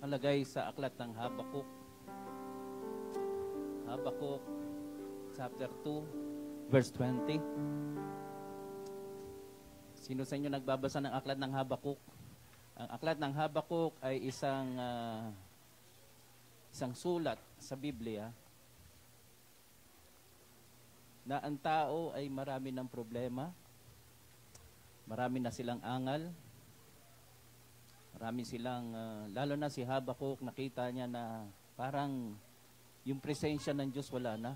nakalagay sa aklat ng Habakuk. Habakuk chapter 2 verse 20. Sino sa inyo nagbabasa ng aklat ng Habakuk? Ang aklat ng Habakuk ay isang sulat sa Biblia na ang tao ay marami ng problema, marami na silang angal, marami silang, lalo na si Habakuk, nakita niya na parang yung presensya ng Diyos wala na.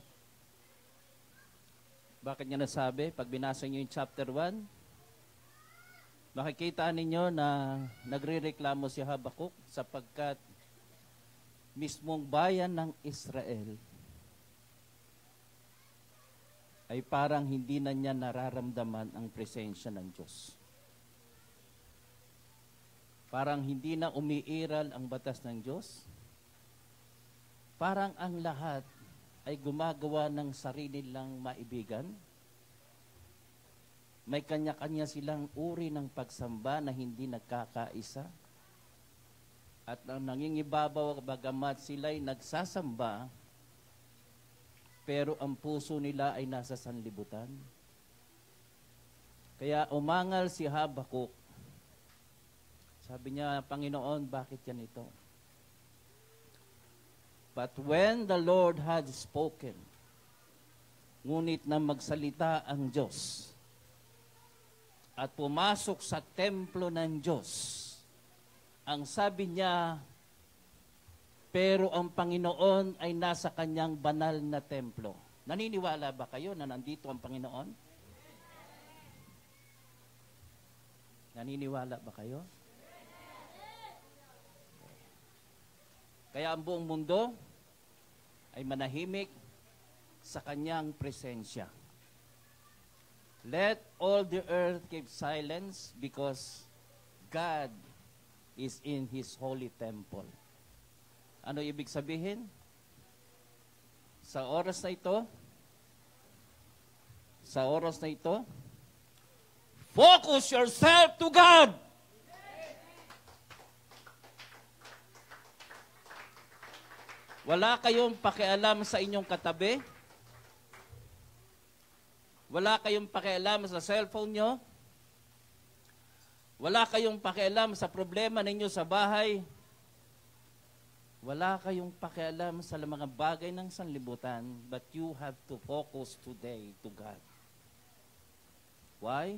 Bakit niya nasabi? Pag binasa niyo yung chapter 1, makikita ninyo na nagrereklamo si Habakuk sapagkat mismong bayan ng Israel ay parang hindi na niya nararamdaman ang presensya ng Diyos. Parang hindi na umiiral ang batas ng Diyos. Parang ang lahat ay gumagawa ng sarili nilang maibigan. May kanya-kanya silang uri ng pagsamba na hindi nagkakaisa. At ang nangingibabaw bagamat sila'y nagsasamba, pero ang puso nila ay nasa sanlibutan. Kaya umangal si Habakuk. Sabi niya, Panginoon, bakit yan ito? But when the Lord had spoken, ngunit na magsalita ang Diyos, at pumasok sa templo ng Diyos, ang sabi niya, pero ang Panginoon ay nasa kanyang banal na templo. Naniniwala ba kayo na nandito ang Panginoon? Naniniwala ba kayo? Kaya ang buong mundo ay manahimik sa kanyang presensya. Let all the earth keep silence because God is in His holy temple. Ano ibig sabihin? Sa oras na ito, focus yourself to God. Wala kayong pakialam sa inyong katabi. Wala kayong pakialam sa cellphone nyo. Wala kayong pakialam sa problema ninyo sa bahay. Wala kayong pakialam sa mga bagay ng sanlibutan, but you have to focus today to God. Why?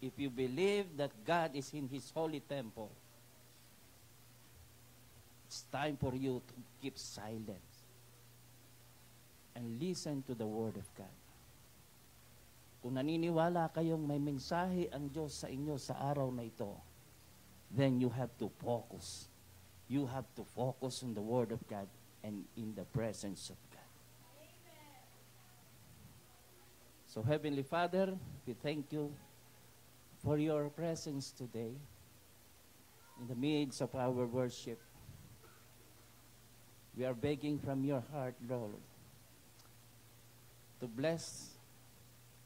If you believe that God is in His holy temple, it's time for you to keep silent and listen to the Word of God. Kung naniniwala kayong may mensahe ang Diyos sa inyo sa araw na ito, then you have to focus. You have to focus on the Word of God and in the presence of God. Amen. So, Heavenly Father, we thank you for your presence today in the midst of our worship. We are begging from your heart, Lord, to bless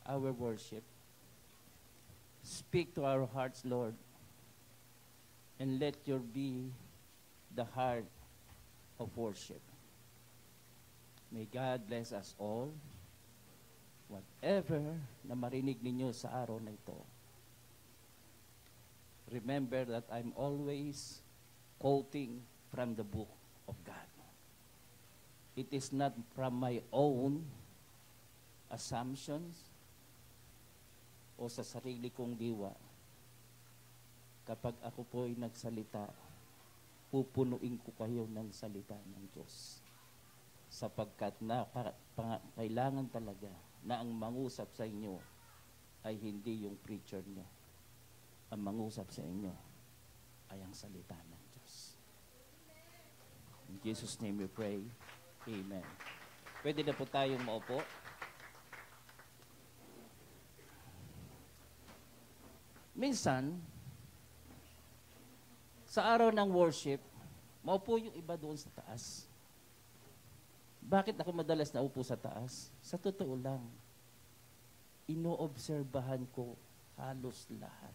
our worship. Speak to our hearts, Lord, and let your be the heart of worship. May God bless us all. Whatever na marinig ninyo sa araw na ito, remember that I'm always quoting from the book of God. It is not from my own assumptions o sa sarili kong diwa. Kapag ako po ay nagsalita, pupunuin ko kayo ng salita ng Diyos. Sapagkat kailangan talaga na ang mangusap sa inyo ay hindi yung preacher nyo. Ang mangusap sa inyo ay ang salita ng Diyos. In Jesus' name we pray. Amen. Pwede na po tayong maupo. Minsan, sa araw ng worship, maupo yung iba doon sa taas. Bakit ako madalas naupo sa taas? Sa totoo lang, inoobserbahan ko halos lahat.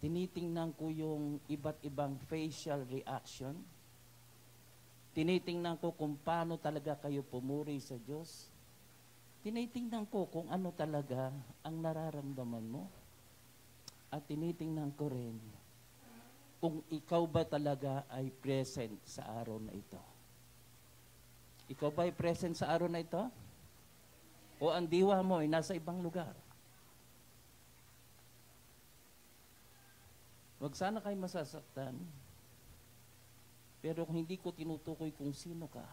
tinitingnan ko yung iba't ibang facial reaction. Tinitingnan ko kung paano talaga kayo pumuri sa Diyos. Tinitingnan ko kung ano talaga ang nararamdaman mo. At tinitingnan ko rin kung ikaw ba talaga ay present sa araw na ito. Ikaw ba ay present sa araw na ito? O ang diwa mo ay nasa ibang lugar? Huwag sana kayo masasaktan. Pero kung hindi ko tinutukoy kung sino ka,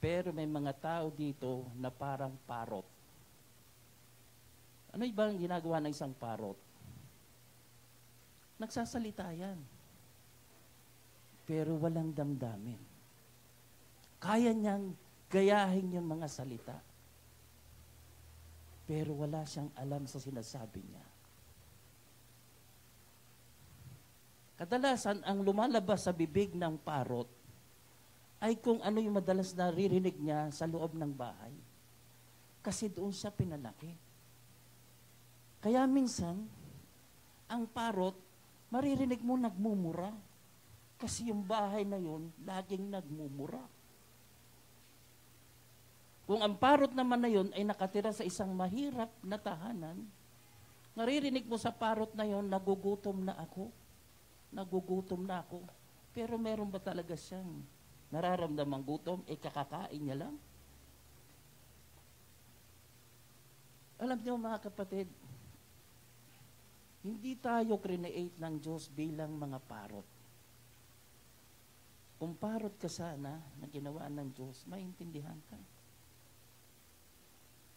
pero may mga tao dito na parang parot. Ano ba ang ginagawa ng isang parot? Nagsasalita yan. Pero walang damdamin. Kaya niyang gayahin yung mga salita. Pero wala siyang alam sa sinasabi niya. Kadalasan, ang lumalabas sa bibig ng parot ay kung ano yung madalas naririnig niya sa loob ng bahay. Kasi doon siya pinalaki. Kaya minsan, ang parot, maririnig mo nagmumura. Kasi yung bahay na yun, laging nagmumura. Kung ang parot naman na yun ay nakatira sa isang mahirap na tahanan, naririnig mo sa parot na yun, nagugutom na ako. Nagugutom na ako. Pero meron ba talaga siyang nararamdamang gutom? Kakakain niya lang? Alam niyo mga kapatid, hindi tayo create ng Diyos bilang mga parot. Kung parot ka sana na ginawa ng Diyos, maintindihan ka.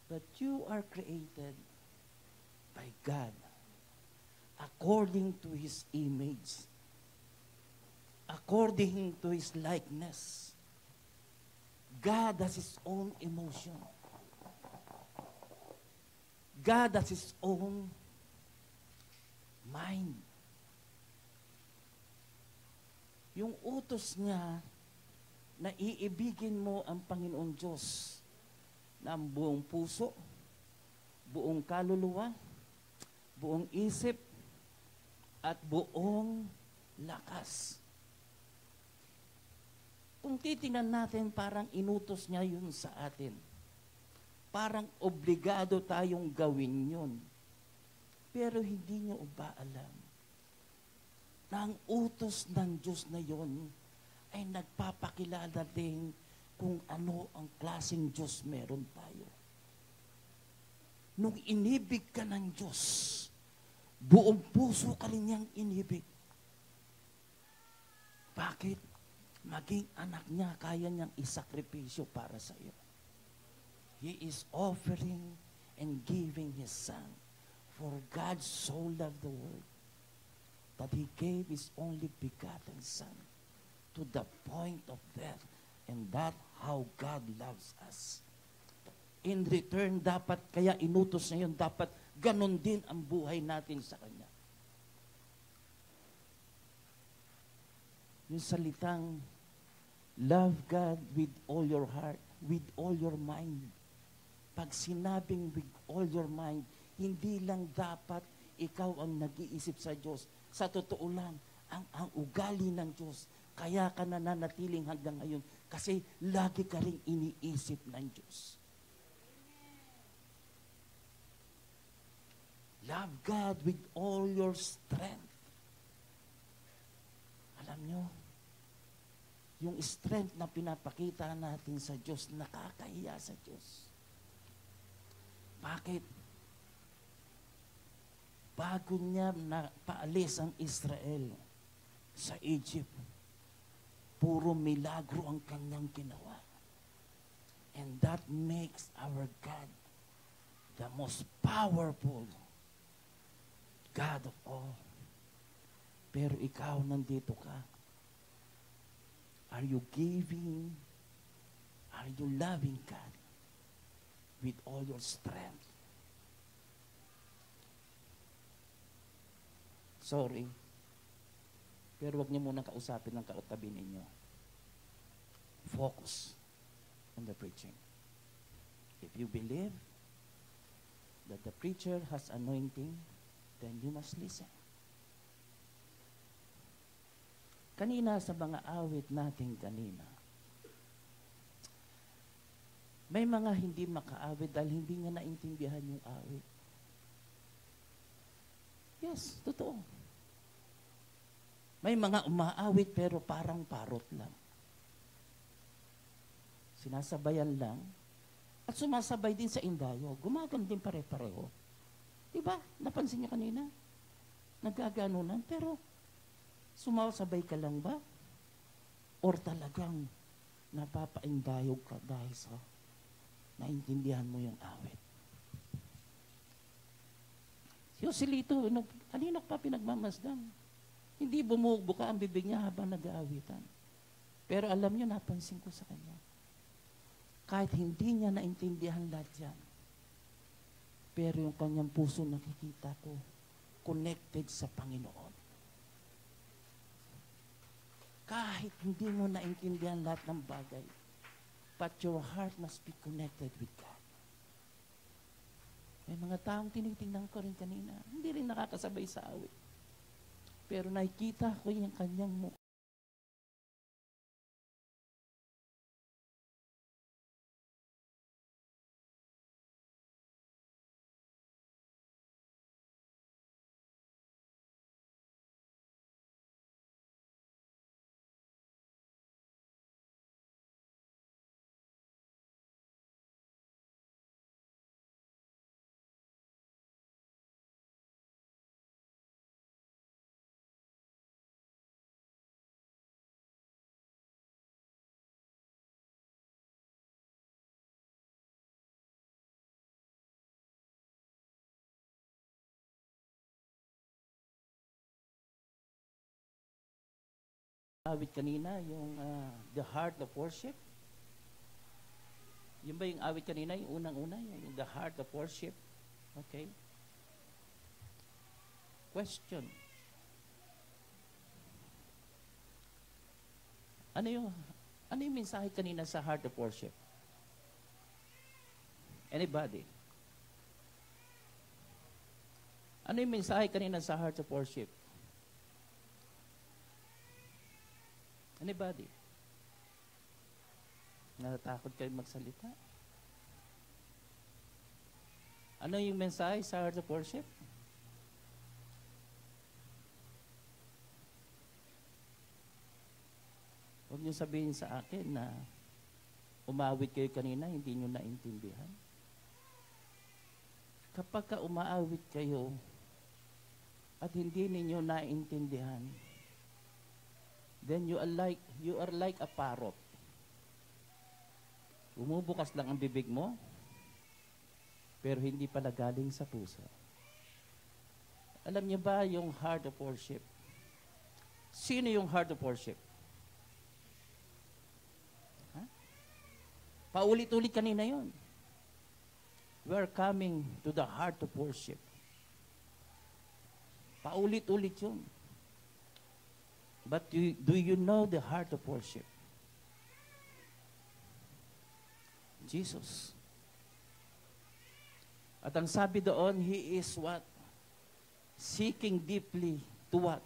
But you are created by God according to His image, according to His likeness. God has His own emotion. God has His own mind. Yung utos niya na iibigin mo ang Panginoon Diyos ng buong puso, buong kaluluwa, buong isip, at buong lakas. Kung titingnan natin, parang inutos niya yun sa atin. Parang obligado tayong gawin yun. Pero hindi niyo ba alam na ang utos ng Diyos na yun ay nagpapakilala din kung ano ang klaseng Diyos meron tayo. Nung inibig ka ng Diyos, buong puso ka rin niyang inibig. Bakit? Maging anak niya, kaya niyang isakripisyo para sa iyo. He is offering and giving His Son. For God so loved the world that He gave His only begotten Son to the point of death. And that how God loves us. In return, dapat, kaya inutos na yun, dapat ganon din ang buhay natin sa Kanya. Yung salitang, love God with all your heart, with all your mind. Pag sinabing with all your mind, hindi lang dapat ikaw ang nag-iisip sa Diyos. Sa totoo lang, ang ugali ng Diyos, kaya ka nananatiling hanggang ngayon kasi lagi ka rin iniisip ng Diyos. Love God with all your strength. Alam nyo, yung strength na pinapakita natin sa Diyos, nakakahiya sa Diyos. Bakit? Bago niya na paalis ang Israel sa Egypt, puro milagro ang kanyang ginawa. And that makes our God the most powerful God of all. Pero ikaw, nandito ka. Are you giving? Are you loving God with all your strength? Sorry. Pero wag niyo muna kausapin ng kautabi ninyo. Focus on the preaching. If you believe that the preacher has anointing, then you must listen. Kanina sa mga awit natin kanina, may mga hindi makaawit dahil hindi nga naintindihan yung awit. Yes, totoo. May mga umaawit pero parang parot lang. Sinasabayan lang at sumasabay din sa indayo. Gumagan din pare-pareho. Diba? Napansin niyo kanina? Nagkaganunan pero sumasabay ka lang ba? Or talagang napapaindayog ka dahil sa naintindihan mo yung awit? Si Joselito, kanina pa pinagmamasdan. Hindi bumubuka ang bibig niya habang nag-aawitan. Pero alam niyo, napansin ko sa kanya. Kahit hindi niya naintindihan lahat yan, pero yung kanyang puso nakikita ko, connected sa Panginoon. Kahit hindi mo naintindihan lahat ng bagay, but your heart must be connected with God. May mga taong tinitingnan ko rin kanina, hindi rin nakakasabay sa awit. Pero nakikita ko yung kanyang mukha. Awit kanina, yung the heart of worship. Yun ba yung awit kanina, yung unang-una, yung the heart of worship? Okay. Question. Ano yung mensahe kanina sa heart of worship? Anybody? Ano yung mensahe kanina sa heart of worship? Anybody? Natatakot kayo magsalita? Ano yung mensahe sa heart of worship? Huwag niyo sabihin sa akin na umawit kayo kanina, hindi niyo naintindihan. Kapag ka umaawit kayo at hindi niyo naintindihan, then you are like a parrot. Bumubukas lang ang bibig mo, pero hindi pala galing sa puso. Alam niyo ba yung heart of worship? Sino yung heart of worship? Ha? Paulit-ulit kanina yun. We are coming to the heart of worship. Paulit-ulit yun. But do you know the heart of worship? Jesus. At ang sabi doon, He is what? Seeking deeply to what?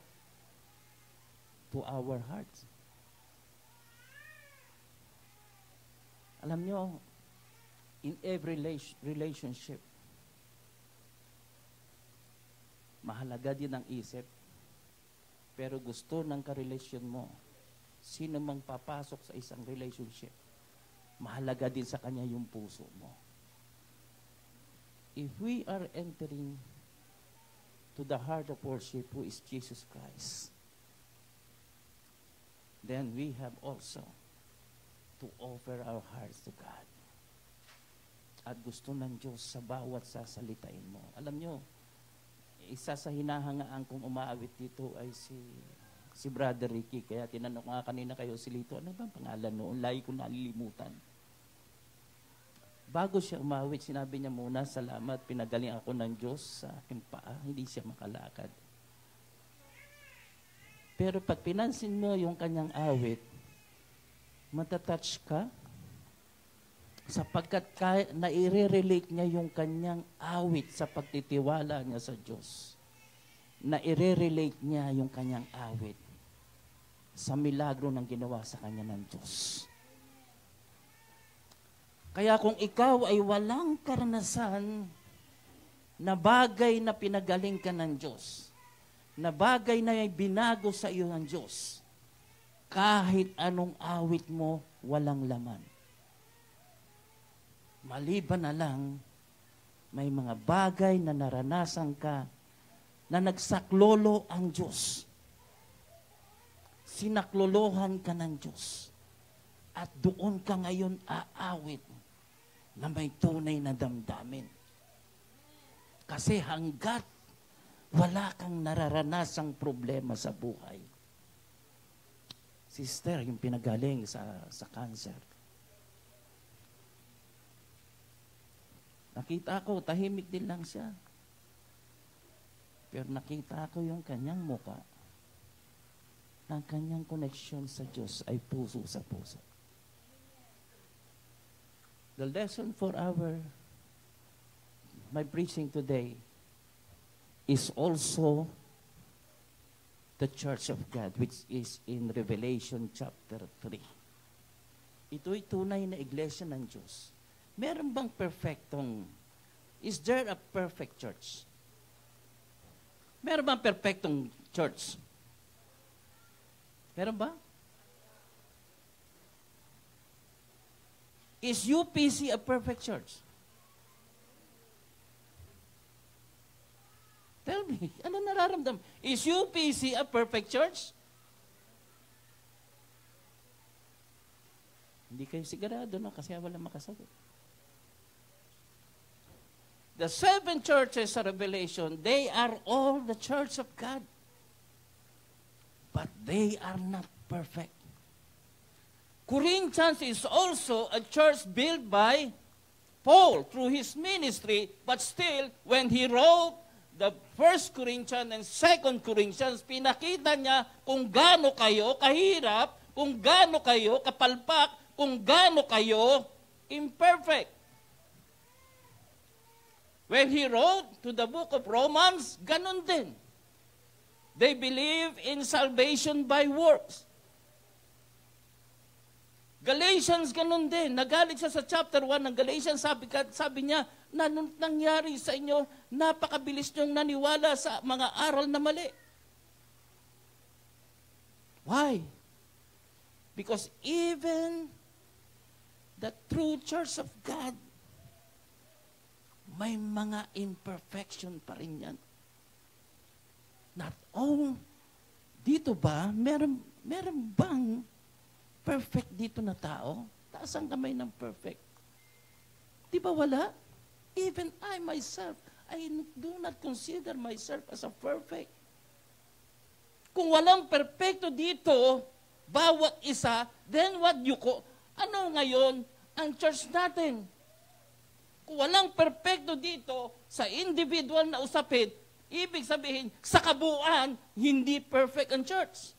To our hearts. Alam nyo, in every relationship, mahalaga din ang isip. Pero gusto ng karelasyon mo, sino mang papasok sa isang relationship, mahalaga din sa kanya yung puso mo. If we are entering to the heart of worship, who is Jesus Christ, then we have also to offer our hearts to God. At gusto ng Diyos sa bawat sasalitain mo. Alam nyo, isa sa hinahangaan kong umaawit dito ay si Brother Ricky. Kaya tinanong nga kanina kayo si Lito, ano ba ang pangalan noon? Lagi ko nalilimutan. Bago siya umawit, sinabi niya muna, salamat, pinagaling ako ng Diyos sa aking paa. Hindi siya makalakad. Pero pag pinansin mo yung kanyang awit, matatouch ka, sapagkat naire-relate niya yung kanyang awit sa pagtitiwala niya sa Diyos. Naire-relate niya yung kanyang awit sa milagro ng ginawa sa kanya ng Diyos. Kaya kung ikaw ay walang karanasan na bagay na pinagaling ka ng Diyos, na bagay na binago sa iyo ng Diyos, kahit anong awit mo, walang laman. Maliban na lang, may mga bagay na naranasan ka na nagsaklolo ang Diyos. Sinaklolohan ka ng Diyos. At doon ka ngayon aawit na may tunay na damdamin. Kasi hanggat wala kang nararanasang problema sa buhay. Sister, yung pinagaling sa cancer. Nakita ko, tahimik din lang siya. Pero nakita ko yung kanyang muka. Ang kanyang koneksyon sa Diyos ay puso sa puso. The lesson for my preaching today is also the Church of God, which is in Revelation chapter 3. Ito'y tunay na iglesia ng Diyos. Meron bang is there a perfect church? Meron bang perfectong church? Meron ba? Is UPC a perfect church? Tell me, ano nararamdaman? Is UPC a perfect church? Hindi kayo sigurado na kasi wala makasagot. The 7 churches sa Revelation, they are all the church of God. But they are not perfect. Corinthians is also a church built by Paul through his ministry, but still, when he wrote the 1 Corinthians and 2 Corinthians, pinakita niya kung gaano kayo kahirap, kung gaano kayo kapalpak, kung gaano kayo imperfect. When he wrote to the book of Romans, ganun din. They believe in salvation by works. Galatians, ganun din. Nagalit siya sa chapter 1 ng Galatians, sabi niya, na nangyari sa inyo, napakabilis niyong naniwala sa mga aral na mali. Why? Because even the true church of God, may mga imperfection pa rin yan. Not all, dito ba, meron bang perfect dito na tao? Taas ang kamay ng perfect. Di ba wala? Even I myself, I do not consider myself as a perfect. Kung walang perfecto dito, bawat isa, then what you call, ano ngayon ang church natin? Kung walang perfecto dito sa individual na usapin, ibig sabihin, sa kabuuan, hindi perfect ang church.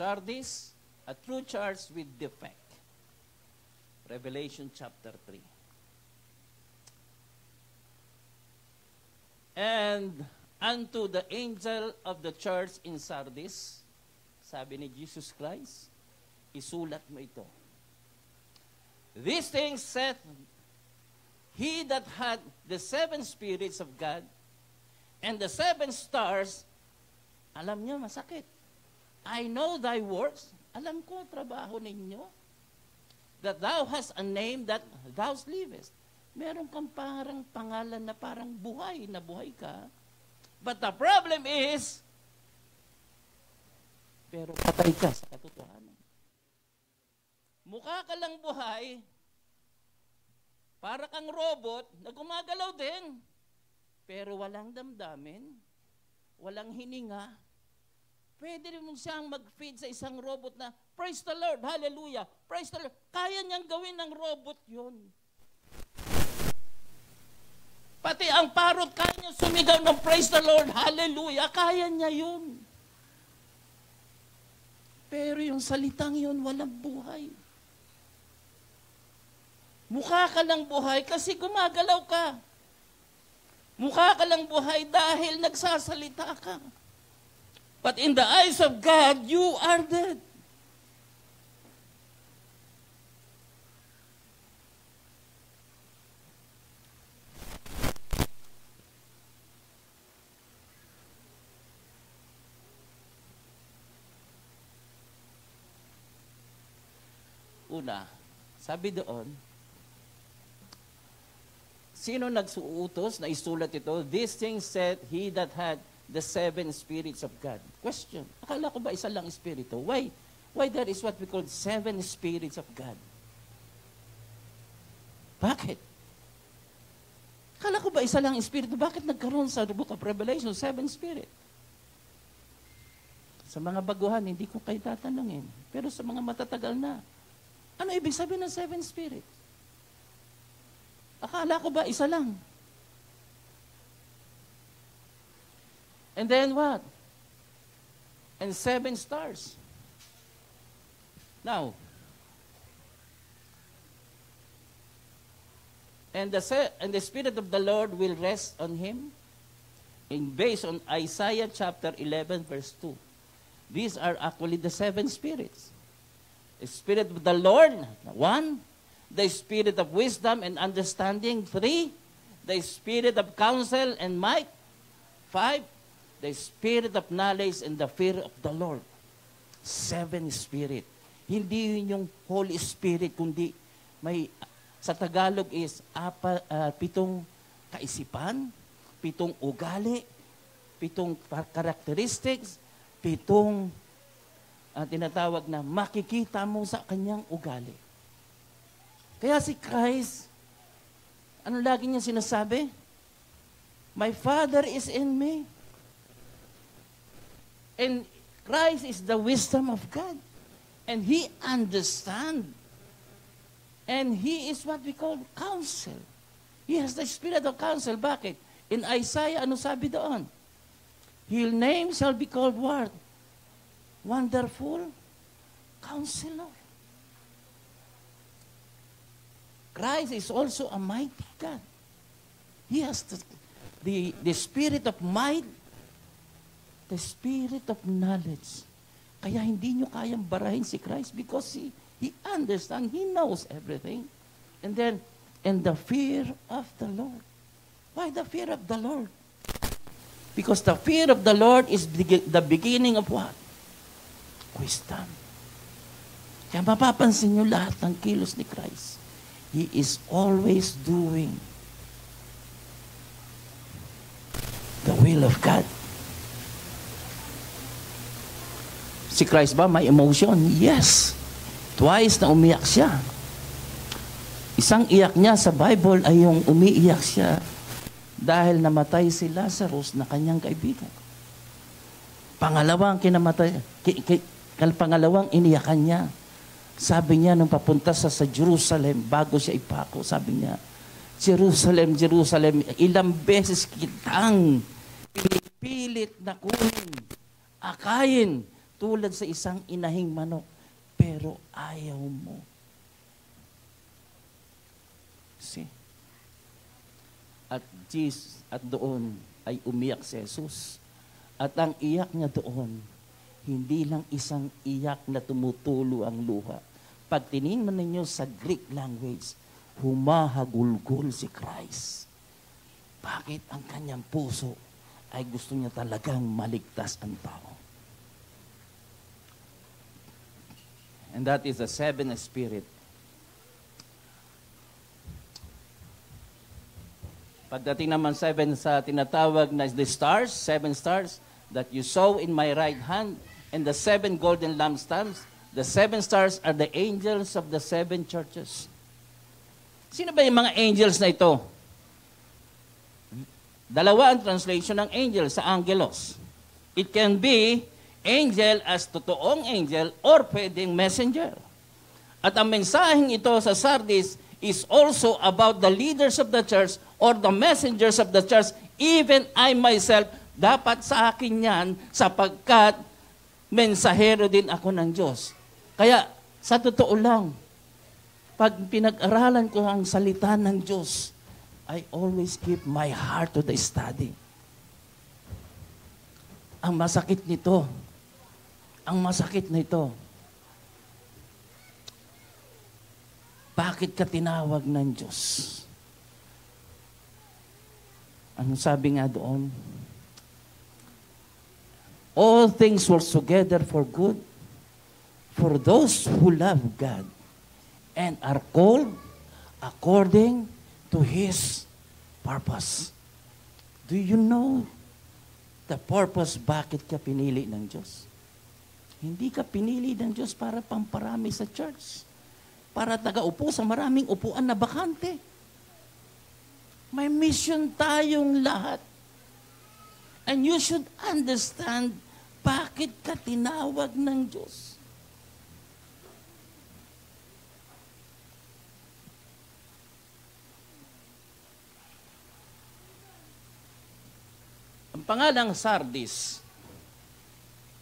Sardis, a true church with defect. Revelation chapter 3. And unto the angel of the church in Sardis, sabi ni Jesus Christ, isulat mo ito. These things saith he that had the 7 spirits of God and the 7 stars. Alam niyo, masakit. I know thy works. Alam ko, trabaho ninyo. That thou hast a name that thou livest. Meron kang parang pangalan na parang buhay, na buhay ka. But the problem is, pero patay ka sa katotohanan. Mukha ka lang buhay, para kang robot na gumagalaw din, pero walang damdamin, walang hininga. Pwede rin mo siyang mag-feed sa isang robot na, praise the Lord, hallelujah, praise the Lord. Kaya niyang gawin ng robot yun. Pati ang parot, kaya niya sumigaw ng praise the Lord, hallelujah, kaya niya yun. Pero yung salitang yun, walang buhay. Mukha ka lang buhay kasi gumagalaw ka. Mukha ka lang buhay dahil nagsasalita ka. But in the eyes of God, you are dead. Una, sabi doon, sino nagsuutos na isulat ito? These things said he that had the 7 spirits of God. Question, akala ko ba isa lang espiritu? Why there is what we call 7 spirits of God? Bakit? Akala ko ba isa lang espiritu? Bakit nagkaroon sa book of Revelation 7 spirit? Sa mga baguhan, hindi ko kayo tatanungin. Pero sa mga matatagal na, ano ibig sabihin ng 7 spirit? Akala ko ba isa lang? And then what? And 7 stars. Now, and the Spirit of the Lord will rest on him, based on Isaiah chapter 11 verse 2. These are actually the 7 spirits. The Spirit of the Lord, 1. The Spirit of wisdom and understanding, 3. The Spirit of counsel and might, 5. The Spirit of knowledge and the fear of the Lord. 7 Spirit. Hindi yun yung Holy Spirit, kundi may, sa Tagalog is 7 kaisipan, 7 ugali, 7 characteristics, 7 tinatawag na makikita mo sa kanyang ugali. Kaya si Christ, ano lagi niya sinasabi? My Father is in me. And Christ is the wisdom of God. And He understands. And He is what we call counsel. He has the spirit of counsel. Bakit? In Isaiah, ano sabi doon? His name shall be called what? Wonderful Counselor. Christ is also a mighty God. He has the spirit of might, the spirit of knowledge. Kaya hindi nyo kayang barahin si Christ because He understands, He knows everything. And then, and the fear of the Lord. Why the fear of the Lord? Because the fear of the Lord is the beginning of what? Wisdom. Kaya mapapansin nyo lahat ng kilos ni Christ. He is always doing the will of God. Si Christ ba may emotion? Yes. Twice na umiyak siya. Isang iyak niya sa Bible ay yung umiiyak siya dahil namatay si Lazarus na kanyang kaibigan. Pangalawang pangalawang iniyakan niya. Sabi niya nung papunta sa Jerusalem, bago siya ipako, sabi niya, Jerusalem, Jerusalem, ilang beses kitang pinipilit na kunin, akayin, tulad sa isang inahing manok, pero ayaw mo. See? At doon ay umiyak si Jesus. At ang iyak niya doon, hindi lang isang iyak na tumutulo ang luha. Pag tiningnan ninyo sa Greek language, humahagulgol si Christ. Bakit ang kanyang puso ay gusto niya talagang maligtas ang tao? And that is the 7th spirit. Pagdating naman 7 sa tinatawag na the stars, 7 stars, that you saw in my right hand, and the 7 golden lampstands, the 7 stars are the angels of the 7 churches. Sino ba yung mga angels na ito? Dalawa ang translation ng angel sa angelos. It can be angel as totoong angel or pwedeng messenger. At ang mensaheng ito sa Sardis, is also about the leaders of the church or the messengers of the church. Even I myself, dapat sa akin yan sapagkat mensahero din ako ng Diyos. Kaya, sa totoo lang, pag pinag-aralan ko ang salita ng Diyos, I always give my heart to the study. Ang masakit nito, bakit ka tinawag ng Diyos? Ang sabi nga doon, all things work together for good for those who love God and are called according to His purpose. Do you know the purpose bakit ka pinili ng Diyos? Hindi ka pinili ng Diyos para pamparami sa church. Para taga-upo sa maraming upuan na bakante. May mission tayong lahat. And you should understand bakit ka tinawag ng Diyos. Ang pangalang Sardis,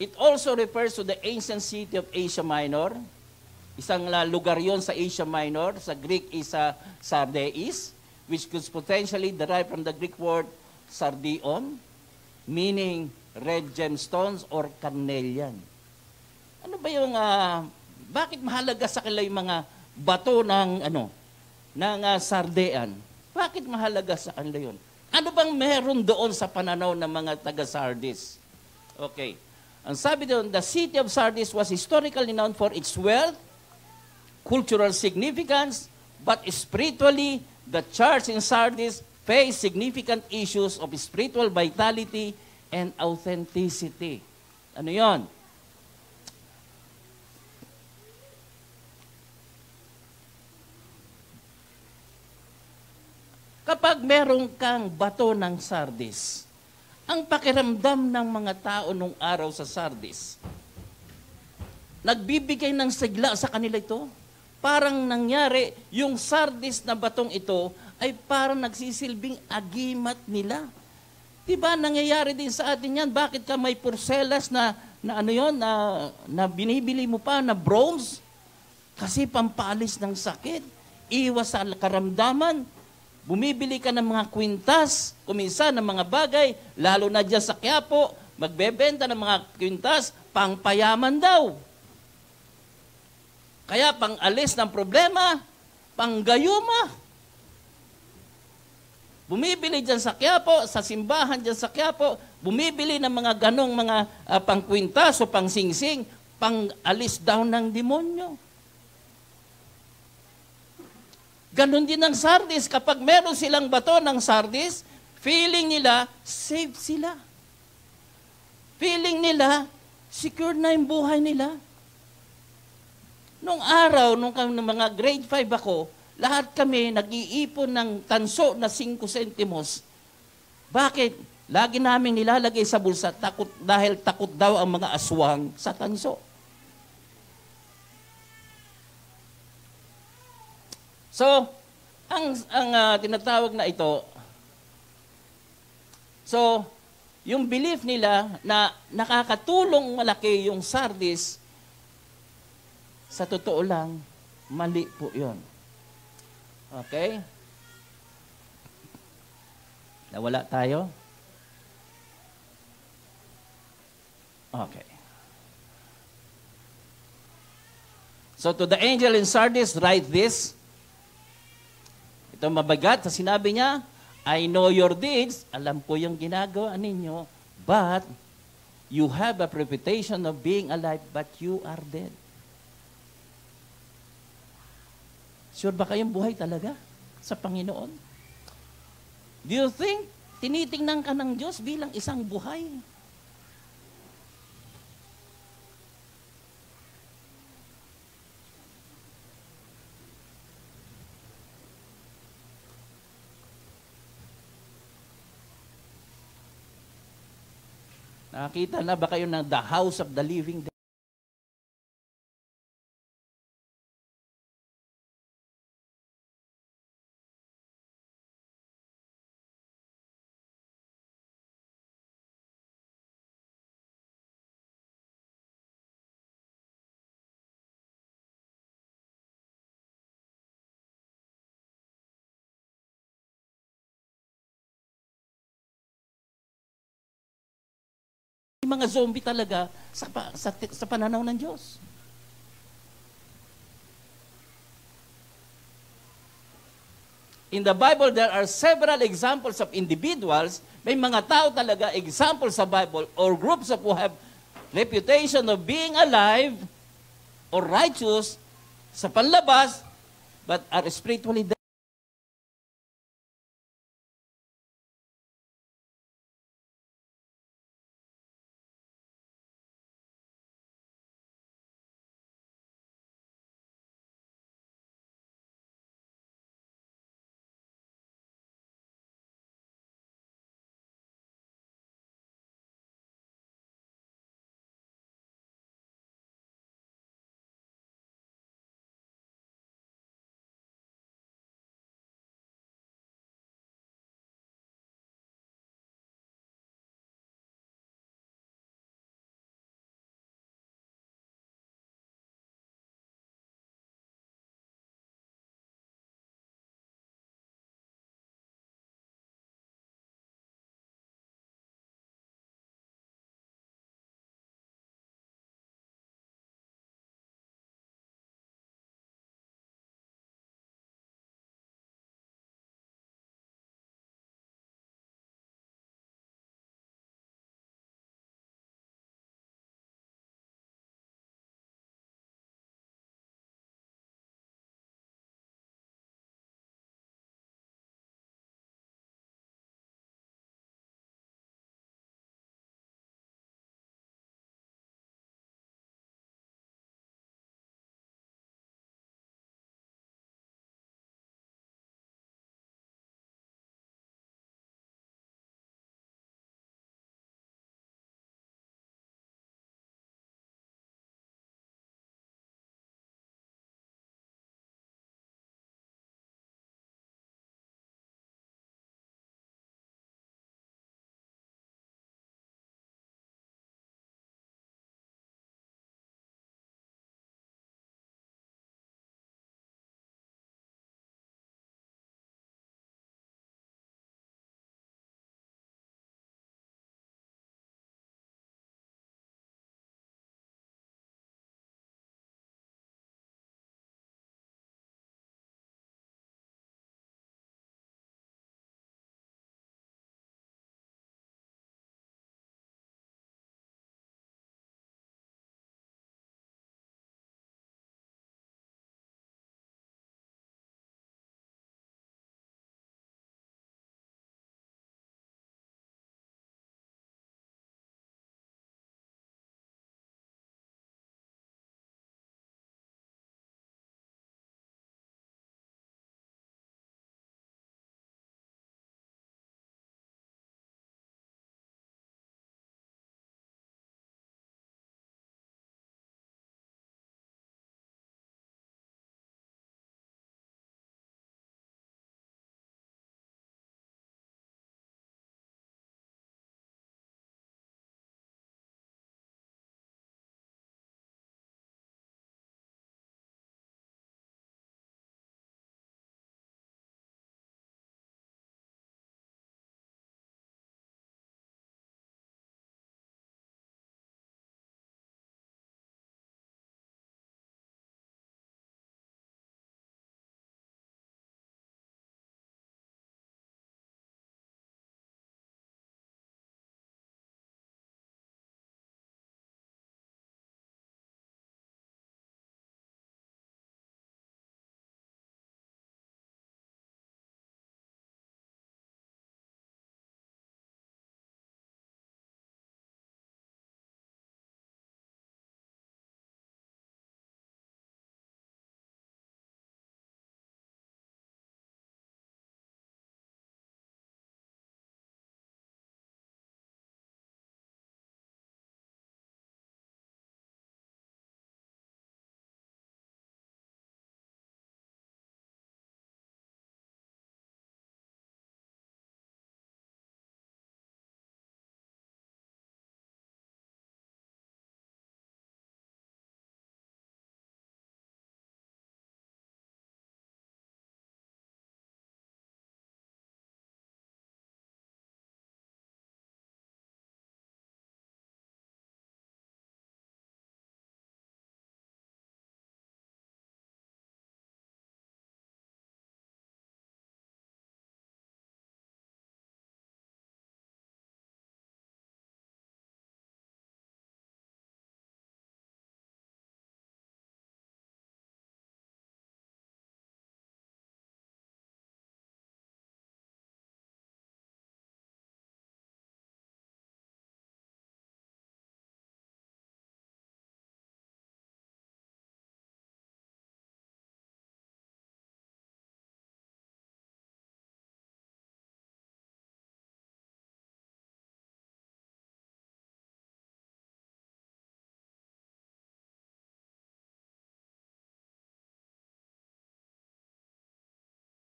it also refers to the ancient city of Asia Minor. Isang lugar yon sa Asia Minor. Sa Greek is Sardeis, which could potentially derive from the Greek word sardion, meaning red gemstones or carnelian. Ano ba yung, bakit mahalaga sa kanila yung mga bato ng sardean? Bakit mahalaga sa kanila yun? Ano bang meron doon sa pananaw ng mga taga-Sardis? Okay. Ang sabi doon, the city of Sardis was historically known for its wealth, cultural significance, but spiritually, the church in Sardis faced significant issues of spiritual vitality and authenticity. Ano yon? Kapag meron kang bato ng Sardis, ang pakiramdam ng mga tao nung araw sa Sardis, nagbibigay ng sigla sa kanila ito. Parang nangyari, yung Sardis na batong ito ay parang nagsisilbing agimat nila. Diba, nangyayari din sa atin yan. Bakit ka may porcelas na binibili mo pa na bronze? Kasi pampalis ng sakit. Iwas sa karamdaman. Bumibili ka ng mga kwintas, kuminsan ng mga bagay, lalo na dyan sa Quiapo, magbebenta ng mga kwintas, pangpayaman daw. Kaya pang-alis ng problema, panggayuma. Bumibili dyan sa Quiapo, sa simbahan dyan sa Quiapo, bumibili ng mga ganong mga pangkwintas o pangsingsing, pang-alis daw ng demonyo. Ganon din ang Sardis. Kapag meron silang bato ng Sardis, feeling nila, safe sila. Feeling nila, secure na yung buhay nila. Nung araw, nung mga grade 5 ako, lahat kami nag-iipon ng tanso na 5 sentimos. Bakit? Lagi namin nilalagay sa bulsa dahil takot daw ang mga aswang sa tanso. So, ang tinatawag na ito, so, yung belief nila na nakakatulong malaki yung Sardis, sa totoo lang, mali po yun. Okay? Nawala tayo? Okay. So to the angel in Sardis, write this. Ito mabagat sa sinabi niya, I know your deeds. Alam ko yung ginagawa ninyo, but you have a reputation of being alive, but you are dead. Sure ba kayong buhay talaga sa Panginoon? Do you think tinitingnan ka ng Diyos bilang isang buhay? Nakakita na ba kayo ng the house of the living dead? mga zombie talaga sa pananaw ng Diyos. In the Bible, there are several examples of individuals. May mga tao talaga, examples sa Bible, or groups of who have reputation of being alive or righteous sa panlabas, but are spiritually dead.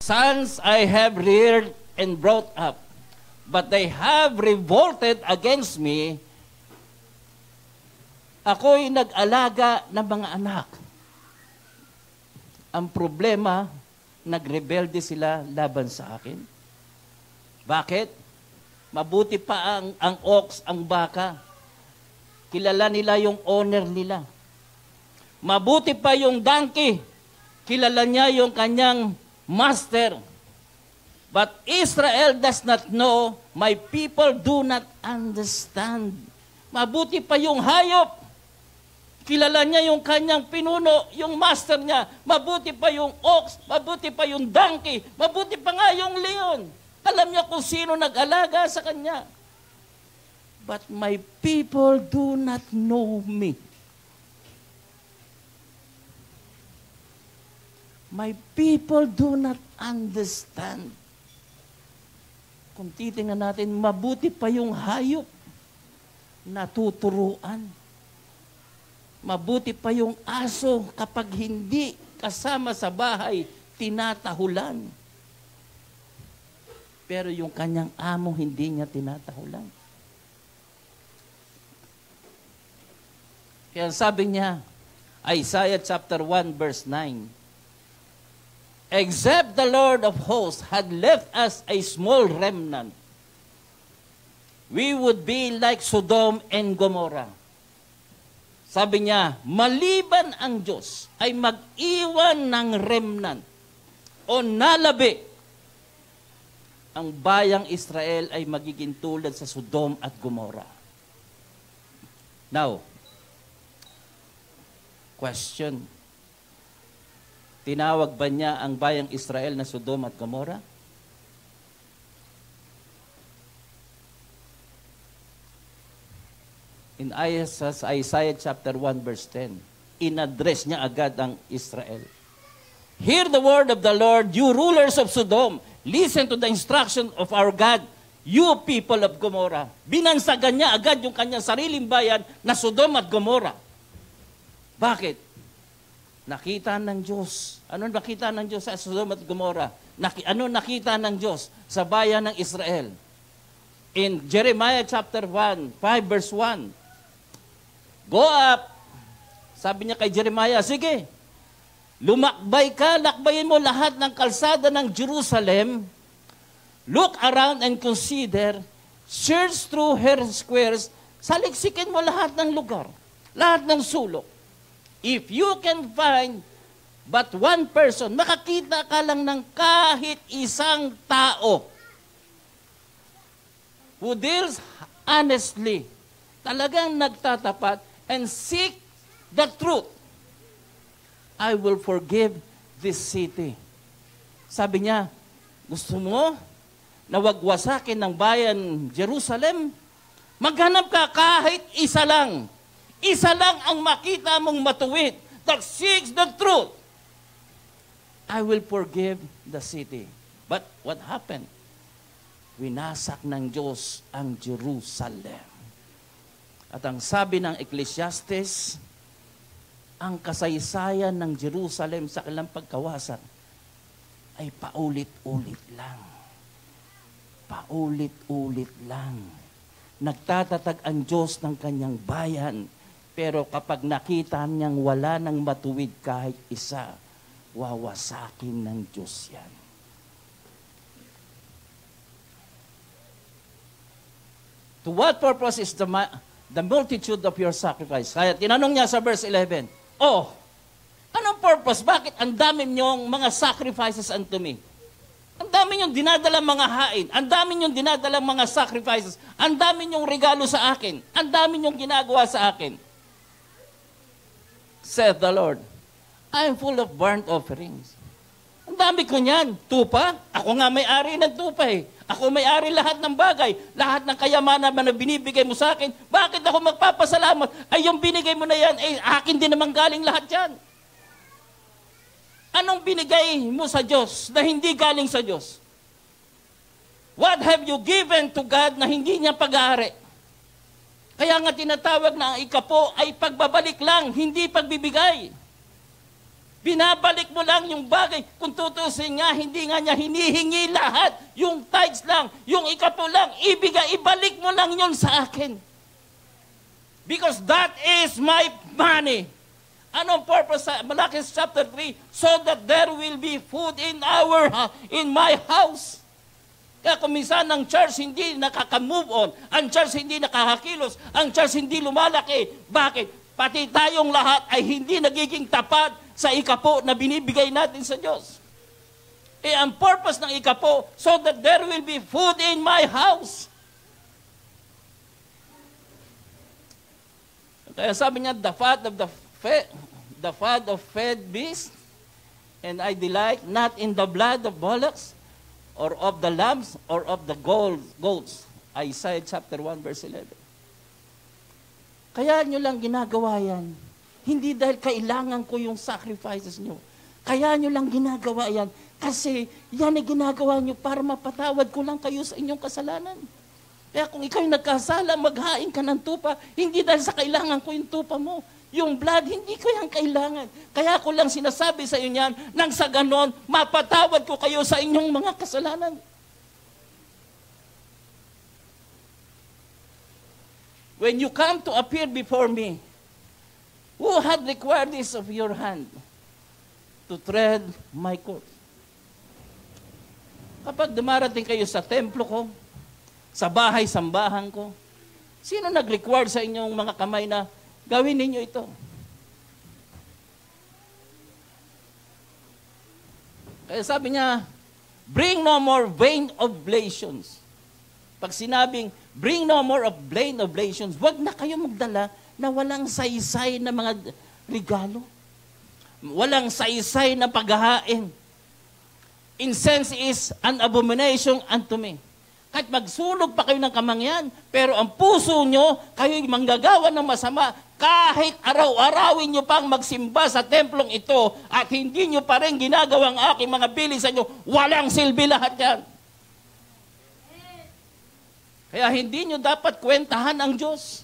Sons I have reared and brought up, but they have revolted against me. Ako'y nag-alaga ng mga anak. Ang problema, nagrebelde sila laban sa akin. Bakit? Mabuti pa ang ox, ang baka. Kilala nila yung owner nila. Mabuti pa yung donkey. Kilala niya yung kanyang master. But Israel does not know, my people do not understand. Mabuti pa yung hayop. Kilala niya yung kanyang pinuno, yung master niya. Mabuti pa yung ox, mabuti pa yung donkey, mabuti pa nga yung leon. Alam niya kung sino nag-alaga sa kanya. But my people do not know me. My people do not understand. Kung titingnan natin, mabuti pa yung hayop, natuturuan. Mabuti pa yung aso kapag hindi kasama sa bahay, tinatahulan. Pero yung kanyang amo, hindi niya tinatahulan. Kaya sabi niya, Isaiah chapter 1 verse 9, except the Lord of hosts had left us a small remnant, we would be like Sodom and Gomorrah. Sabi niya, maliban ang Diyos ay mag-iwan ng remnant o nalabi, ang bayang Israel ay magiging tulad sa Sodom at Gomorrah. Now, question, tinawag ba niya ang bayang Israel na Sodom at Gomorrah? In Isaiah chapter 1 verse 10, in-address niya agad ang Israel. Hear the word of the Lord, you rulers of Sodom. Listen to the instruction of our God, you people of Gomorrah. Binansagan niya agad yung kanyang sariling bayan na Sodom at Gomorrah. Bakit? Nakita ng Diyos. Ano nakita ng Diyos sa Sodom at Gomorrah? Ano nakita ng Diyos sa bayan ng Israel? In Jeremiah chapter 1, 5 verse 1, go up. Sabi niya kay Jeremiah, sige, lumakbay ka, lakbayin mo lahat ng kalsada ng Jerusalem, look around and consider, search through her squares, saliksikin mo lahat ng lugar, lahat ng sulok. If you can find but one person, makakita ka lang ng kahit isang tao who deals honestly, talagang nagtatapat, and seek the truth, I will forgive this city. Sabi niya, gusto mo na wagwasakin ng bayan Jerusalem? Maghanap ka kahit isa lang. Isa lang ang makita mong matuwid that seeks the truth. I will forgive the city. But what happened? Winasak ng Diyos ang Jerusalem. At ang sabi ng Ecclesiastes, ang kasaysayan ng Jerusalem sa kanilang pagkawasak ay paulit-ulit lang. Paulit-ulit lang. Nagtatatag ang Diyos ng kanyang bayan, pero kapag nakita niyang wala nang matuwid kahit isa, wawasakin ng Diyos yan. To what purpose is the multitude of your sacrifice? Kaya tinanong niya sa verse 11, oh, anong purpose? Bakit ang dami niyong mga sacrifices unto me? Ang dami niyong dinadalang mga hain, ang dami niyong dinadalang mga sacrifices, ang dami niyong regalo sa akin, ang dami niyong ginagawa sa akin. Saith the Lord, I am full of burnt offerings. Ang dami ko niyan. Tupa? Ako nga may-ari ng tupa eh. Ako may-ari lahat ng bagay. Lahat ng kayamanan na binibigay mo sa akin. Bakit ako magpapasalamat? Ay, yung binigay mo na yan, eh, akin din naman galing lahat yan. Anong binigay mo sa Diyos na hindi galing sa Diyos? What have you given to God na hindi niya pag-aari? Kaya nga tinatawag na ang ikapo ay pagbabalik lang, hindi pagbibigay. Binabalik mo lang yung bagay. Kung tutusin nga, hindi nga niya hinihingi lahat. Yung tithes lang, yung ikapo lang, ibalik mo lang yun sa akin. Because that is my money. Anong purpose sa Malachi chapter 3? So that there will be food in my house. Kaya kung minsan ang church hindi nakaka-move on, ang church hindi nakakakilos, ang church hindi lumalaki. Bakit? Pati tayong lahat ay hindi nagiging tapat sa ikapo na binibigay natin sa Diyos. Ang purpose ng ikapo, so that there will be food in my house. Kaya sabi niya, the fat of fed beasts, and I delight not in the blood of bullocks, or of the lambs, or of the goats. Isaiah chapter 1 verse 11. Kaya nyo lang ginagawa yan. Hindi dahil kailangan ko yung sacrifices nyo. Kaya nyo lang ginagawa yan. Kasi yan ay ginagawa nyo para mapatawad ko lang kayo sa inyong kasalanan. Kaya kung ikaw'y nagkasala, maghain ka ng tupa, hindi dahil sa kailangan ko yung tupa mo. Yung blood, hindi ko yan kailangan. Kaya ko lang sinasabi sa inyo yan, nang sa ganon, mapatawad ko kayo sa inyong mga kasalanan. When you come to appear before me, who had required this of your hand? To tread my court. Kapag dumarating kayo sa templo ko, sa bahay-sambahan ko, sino nag-require sa inyong mga kamay na gawin ninyo ito? Kaya sabi niya, bring no more vain oblations. Pag sinabing, bring no more of vain oblations, wag na kayo magdala na walang saysay na mga regalo. Walang saysay na paghahain. Incense is an abomination unto me. Kahit magsunog pa kayo ng kamangyan, pero ang puso nyo, kayo'y manggagawa ng masama, kahit araw-arawin nyo pang magsimba sa templong ito, at hindi nyo pa rin ginagawang aking mga bilisan nyo, walang silbi lahat yan. Kaya hindi nyo dapat kwentahan ang Diyos.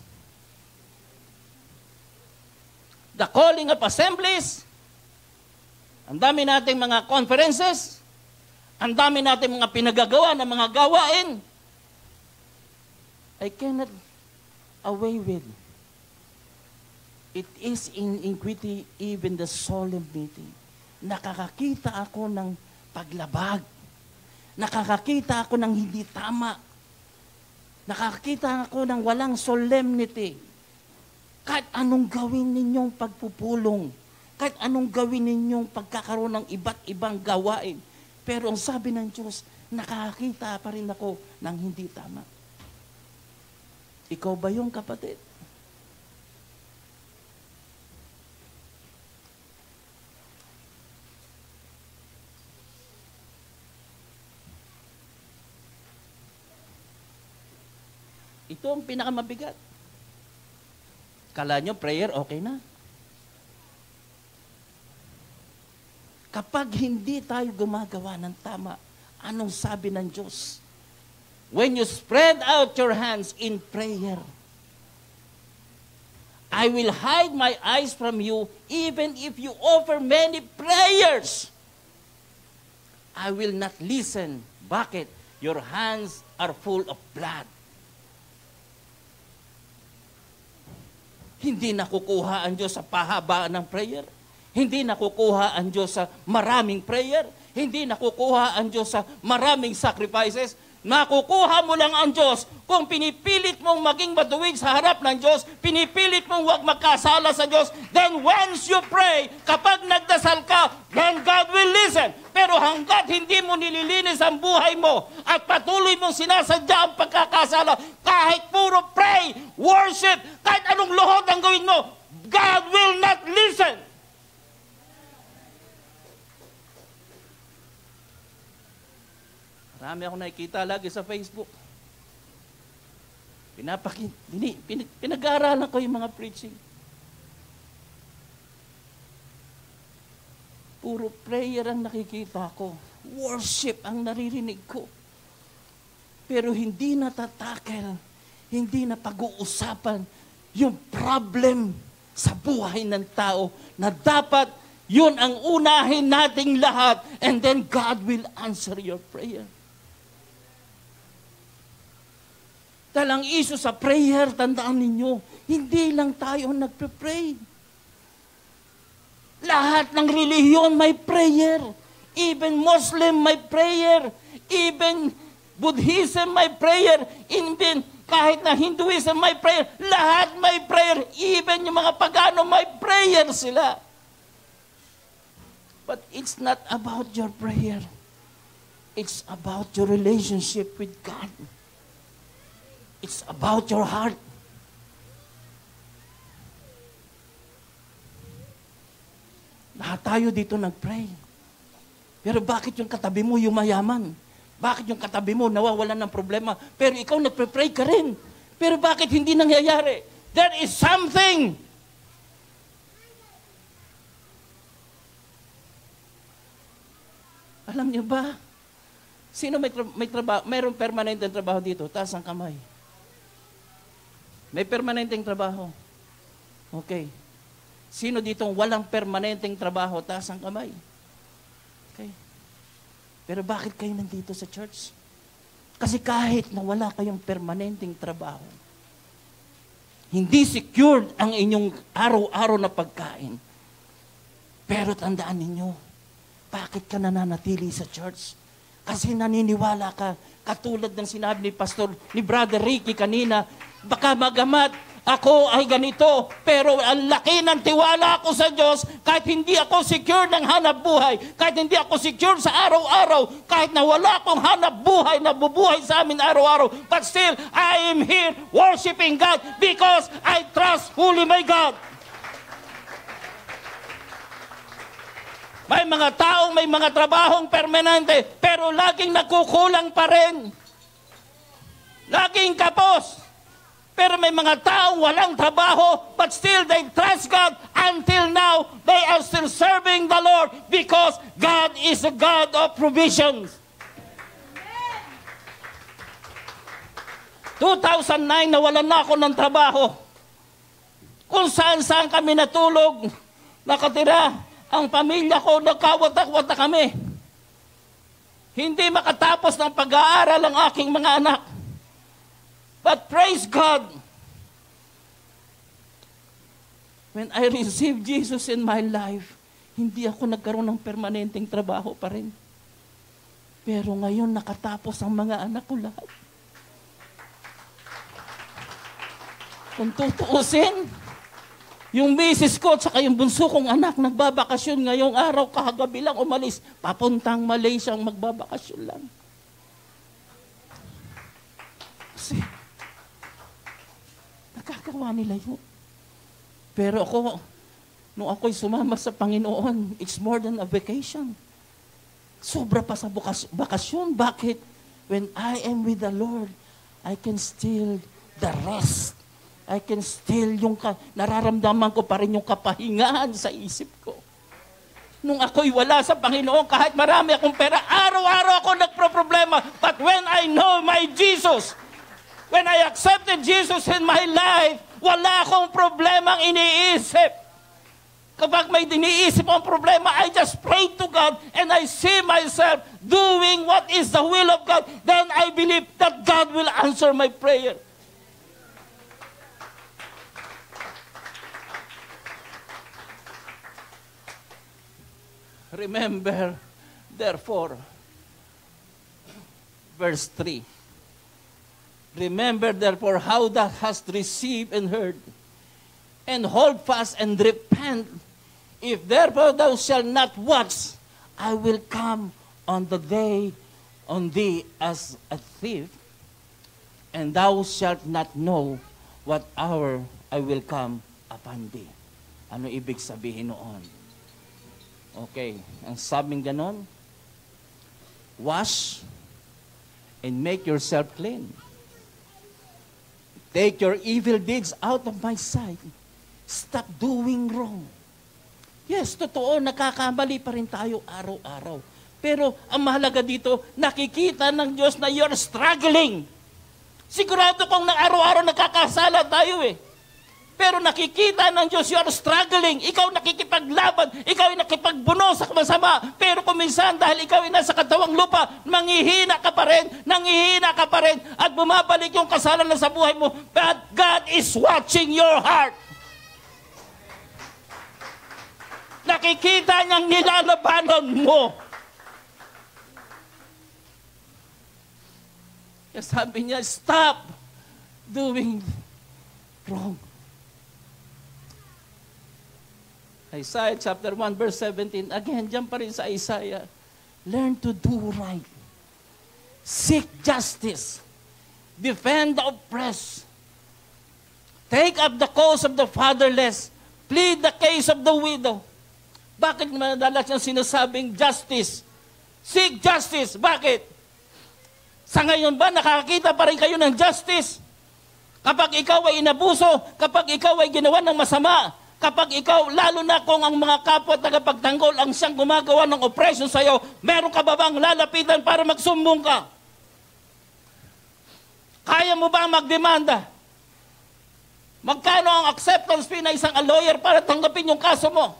The calling of assemblies, ang dami nating mga conferences, ang dami nating mga pinagagawa ng mga gawain, I cannot away with. It is in iniquity, even the solemn meeting. Nakakakita ako ng paglabag. Nakakakita ako ng hindi tama. Nakakita ako ng walang solemnity. Kahit anong gawin ninyong pagpupulong, kahit anong gawin ninyong pagkakaroon ng iba't ibang gawain, pero ang sabi ng Diyos, nakakita pa rin ako ng hindi tama. Ikaw ba yung kapatid? Ito ang pinakamabigat. Kala nyo, prayer, okay na. Kapag hindi tayo gumagawa ng tama, anong sabi ng Diyos? When you spread out your hands in prayer, I will hide my eyes from you, even if you offer many prayers. I will not listen. Bakit? Your hands are full of blood. Hindi nakukuha ang Diyos sa pahabaan ng prayer. Hindi nakukuha ang Diyos sa maraming prayer. Hindi nakukuha ang Diyos sa maraming sacrifices. Nakukuha mo lang ang Diyos kung pinipilit mong maging matuwid sa harap ng Diyos, pinipilit mong huwag magkasala sa Diyos, then once you pray, kapag nagdasal ka, then God will listen. Pero hanggat hindi mo nililinis ang buhay mo at patuloy mong sinasadya ang pagkakasala, kahit puro pray, worship, kahit anong luhod ang gawin mo, God will not listen. Marami akong nakikita lagi sa Facebook. Pinag-aaralan ko yung mga preaching. Puro prayer ang nakikita ko. Worship ang naririnig ko. Pero hindi natatakel, hindi na pag-uusapan yung problem sa buhay ng tao na dapat Yun ang unahin nating lahat, and then God will answer your prayer. Dahil ang issue sa prayer, tandaan ninyo, hindi lang tayo nagpe-pray. Lahat ng relihiyon may prayer. Even Muslim may prayer. Even Buddhism may prayer. Even kahit na Hinduism may prayer. Lahat may prayer. Even yung mga pagano may prayer sila. But it's not about your prayer. It's about your relationship with God. It's about your heart. Lahat tayo dito nag-pray. Pero bakit yung katabi mo yung mayaman? Bakit yung katabi mo nawawalan ng problema? Pero ikaw nagpe-pray ka rin. Pero bakit hindi nangyayari? There is something. Alam niyo ba? Sino may trabaho? Mayroong permanenteng trabaho dito. Taas ang kamay. May permanenteng trabaho. Okay. Sino ditong walang permanenteng trabaho? Taas ang kamay. Okay. Pero bakit kayo nandito sa church? Kasi kahit na wala kayong permanenteng trabaho, hindi secured ang inyong araw-araw na pagkain. Pero tandaan ninyo, bakit ka nananatili sa church? Kasi naniniwala ka, katulad ng sinabi ni Pastor, ni Brother Ricky kanina, baka magamat, ako ay ganito, pero ang laki ng tiwala ko sa Diyos, kahit hindi ako secure ng hanap buhay, kahit hindi ako secure sa araw-araw, kahit na wala akong hanap buhay na bubuhay sa amin araw-araw, but still, I am here worshiping God because I trust fully my God. May mga taong may mga trabahong permanente, pero laging nagkukulang pa rin. Laging kapos. Pero may mga taong walang trabaho, but still they trust God. Until now, they are still serving the Lord because God is a God of provisions. 2009, nawalan na ako ng trabaho. Kung saan-saan kami natulog, nakatira. Ang pamilya ko, nagkawatak-watak kami. Hindi makatapos ng pag-aaral ang aking mga anak. But praise God, when I received Jesus in my life, hindi ako nagkaroon ng permanenteng trabaho pa rin. Pero ngayon, nakatapos ang mga anak ko lahat. Kung tutuusin, yung misis ko at saka yung bunso kong anak nagbabakasyon ngayong araw, kahagabi lang umalis, papuntang Malaysia ang magbabakasyon lang. Kasi, nakagawa nila yun. Pero ako, nung ako'y sumama sa Panginoon, it's more than a vacation. Sobra pa sa bakasyon. Bakit? When I am with the Lord, I can still the rest. I can still nararamdaman ko pa rin yung kapahingahan sa isip ko. Nung ako'y wala sa Panginoon, kahit marami akong pera, araw-araw ako nagproproblema. But when I know my Jesus, when I accepted Jesus in my life, wala akong problemang iniisip. Kapag may diniisip akong problema, I just pray to God and I see myself doing what is the will of God. Then I believe that God will answer my prayer. Remember, therefore, verse 3. Remember, therefore, how thou hast received and heard, and hold fast and repent. If therefore thou shalt not watch, I will come on the day on thee as a thief, and thou shalt not know what hour I will come upon thee. Ano ibig sabihin noon? Okay, ang sabing ganon, wash and make yourself clean. Take your evil deeds out of my sight. Stop doing wrong. Yes, totoo, nakakamali pa rin tayo araw-araw. Pero ang mahalaga dito, nakikita ng Diyos na you're struggling. Sigurado kong araw-araw nakakasala tayo eh. Pero nakikita ng Diyos, you are struggling. Ikaw nakikipaglaban. Ikaw ay nakipagbuno sa masama. Pero kuminsan, dahil ikaw ay nasa katawang lupa, manghihina ka pa rin, nanghihina ka pa rin, at bumabalik yung kasalanan sa buhay mo. But God is watching your heart. Nakikita niyang nilalabanan mo. Kaya sabi niya, stop doing wrong. Isaiah chapter 1 verse 17. Again, diyan pa rin sa Isaiah. Learn to do right. Seek justice. Defend the oppressed. Take up the cause of the fatherless. Plead the case of the widow. Bakit madalas niyang sinasabing justice? Seek justice. Bakit? Sa ngayon ba, nakakita pa rin kayo ng justice? Kapag ikaw ay inabuso, kapag ikaw ay ginawa ng masama, kapag ikaw, lalo na kung ang mga kapwa at tagapagtanggol ang siyang gumagawa ng oppression sa iyo, meron ka ba bang lalapitan para magsumbong ka? Kaya mo ba magdemanda? Magkano ang acceptance fee na isang lawyer para tanggapin yung kaso mo?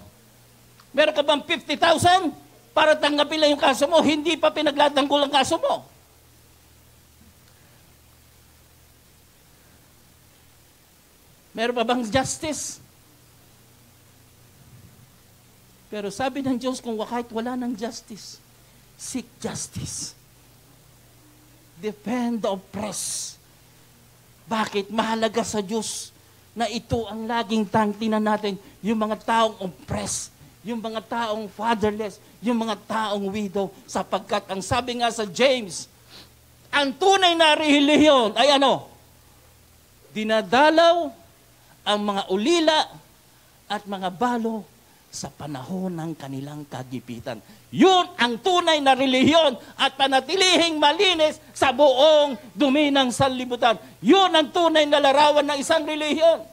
Meron ka bang 50,000 para tanggapin lang yung kaso mo? Hindi pa pinaglatanggol ang kaso mo. Meron pa bang justice? Pero sabi ng Diyos, kung kahit wala ng justice, seek justice. Defend the oppressed. Bakit? Mahalaga sa Diyos na ito ang laging tingnan natin, yung mga taong oppressed, yung mga taong fatherless, yung mga taong widow, sapagkat ang sabi nga sa James, ang tunay na relihiyon ay ano? Dinadalaw ang mga ulila at mga balo sa panahon ng kanilang kagipitan. Yun ang tunay na relihiyon at panatilihing malinis sa buong dumi ng sanlibutan. Yun ang tunay na larawan ng isang relihiyon.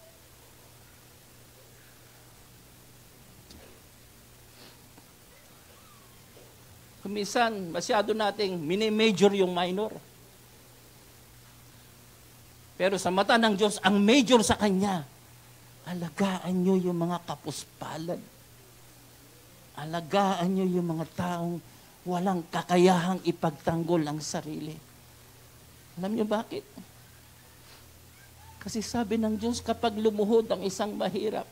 Kuminsan, masyado nating mini-major yung minor. Pero sa mata ng Diyos, ang major sa Kanya, alagaan nyo yung mga kapuspalad. Alagaan nyo yung mga taong walang kakayahang ipagtanggol ang sarili. Alam nyo bakit? Kasi sabi ng Diyos, kapag lumuhod ang isang mahirap,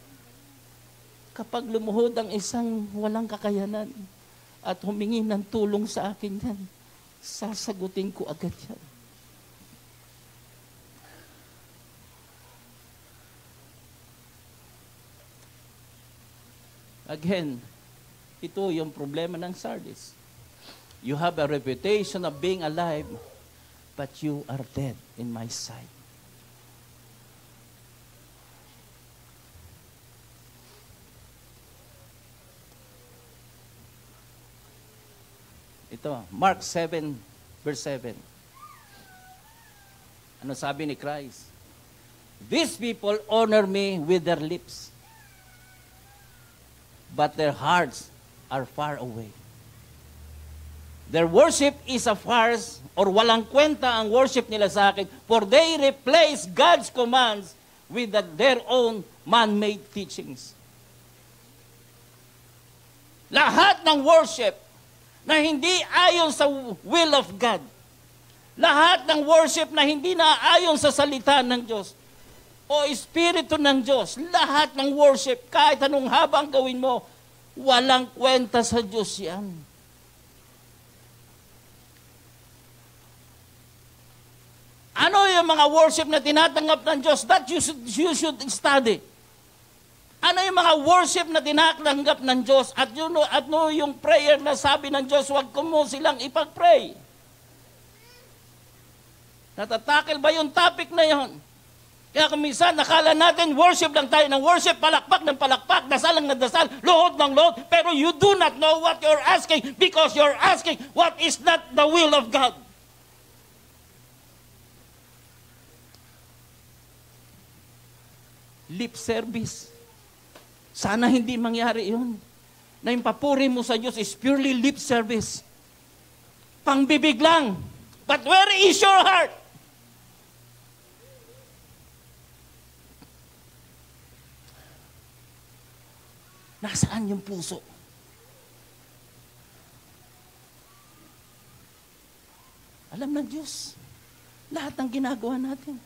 kapag lumuhod ang isang walang kakayanan, at humingi ng tulong sa akin yan, sasagutin ko agad yan. Again, ito yung problema ng Sardis. You have a reputation of being alive, but you are dead in my sight. Ito, Mark 7, verse 7. Ano sabi ni Christ? These people honor me with their lips, but their hearts are far away. Their worship is a farce, or walang kwenta ang worship nila sa akin, for they replace God's commands with their own man-made teachings. Lahat ng worship na hindi ayon sa will of God, lahat ng worship na hindi na ayon sa salita ng Diyos, o Espiritu ng Diyos, lahat ng worship, kahit anong habang gawin mo, walang kwenta sa Diyos yan. Ano yung mga worship na tinatanggap ng Diyos? That you should study. Ano yung mga worship na tinatanggap ng Diyos? At yung prayer na sabi ng Diyos, huwag ko mo silang ipag-pray. Natatakil ba yung topic na yon? Kaya kung minsan, nakala natin, worship lang tayo ng worship, palakpak ng palakpak, dasal ng dasal, lohod ng lohod, pero you do not know what you're asking because you're asking what is not the will of God. Lip service. Sana hindi mangyari yun. Na yung papuri mo sa Diyos is purely lip service. Pangbibig lang. But where is your heart? Nasaan yung puso? Alam ng Diyos, lahat ng ginagawa natin,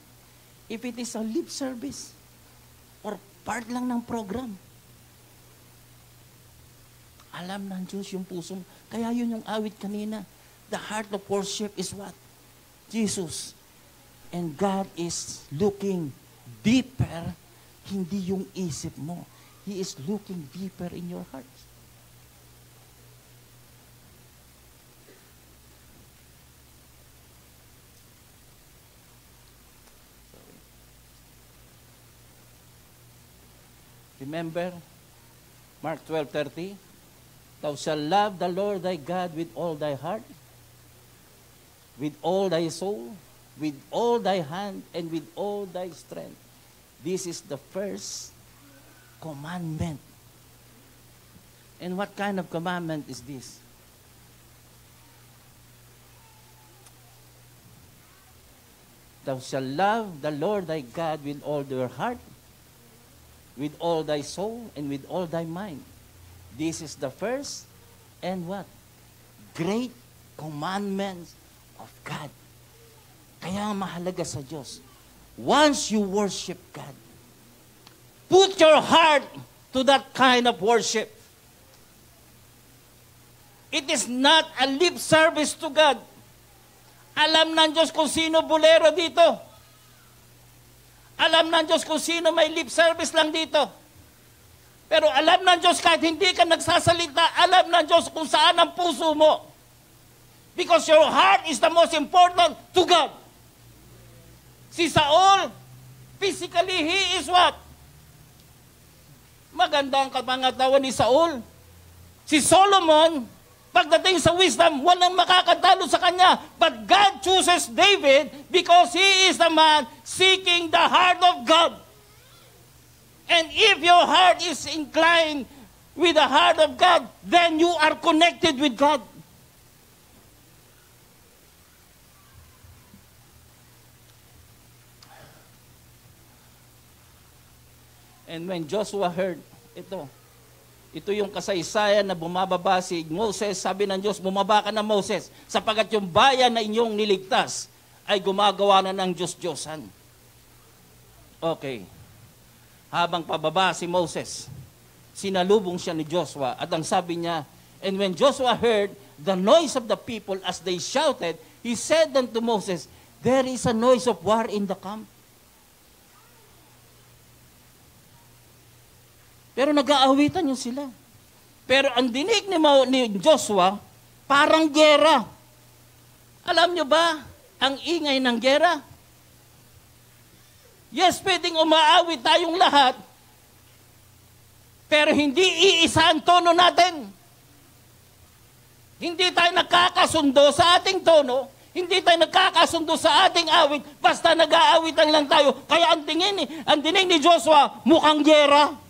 if it is a lip service or part lang ng program, alam ng Diyos yung puso. Kaya yun yung awit kanina. The heart of worship is what? Jesus. And God is looking deeper, hindi yung isip mo. He is looking deeper in your heart. Remember, Mark 12:30, thou shalt love the Lord thy God with all thy heart, with all thy soul, with all thy hand, and with all thy strength. This is the first commandment. And what kind of commandment is this? Thou shalt love the Lord thy God with all your heart, with all thy soul, and with all thy mind. This is the first and what? Great commandments of God. Kaya mahalaga sa Diyos. Once you worship God, put your heart to that kind of worship. It is not a lip service to God. Alam ng Diyos kung sino bolero dito. Alam ng Diyos kung sino may lip service lang dito. Pero alam ng Diyos kahit hindi ka nagsasalita, alam ng Diyos kung saan ang puso mo. Because your heart is the most important to God. Si Saul, physically, he is what? Maganda ang kapangatawan ni Saul. Si Solomon, pagdating sa wisdom, walang makakatalo sa kanya. But God chooses David because he is the man seeking the heart of God. And if your heart is inclined with the heart of God, then you are connected with God. And when Joshua heard, ito yung kasaysayan na bumababa si Moses, sabi ng Diyos, bumaba ka na Moses, sapagat yung bayan na inyong niligtas ay gumagawa na ng Diyos-Diyosan. Okay. Habang pababa si Moses, sinalubong siya ni Joshua at ang sabi niya, and when Joshua heard the noise of the people as they shouted, he said unto Moses, there is a noise of war in the camp. Pero nag-aawitan yun sila. Pero ang dinig ni Joshua, parang gera. Alam nyo ba, ang ingay ng gera? Yes, pwedeng umaawit tayong lahat, pero hindi iisa ang tono natin. Hindi tayo nagkakasundo sa ating tono, hindi tayo nagkakasundo sa ating awit, basta nag-aawitan lang tayo. Kaya ang dinig ni Joshua, mukhang gera.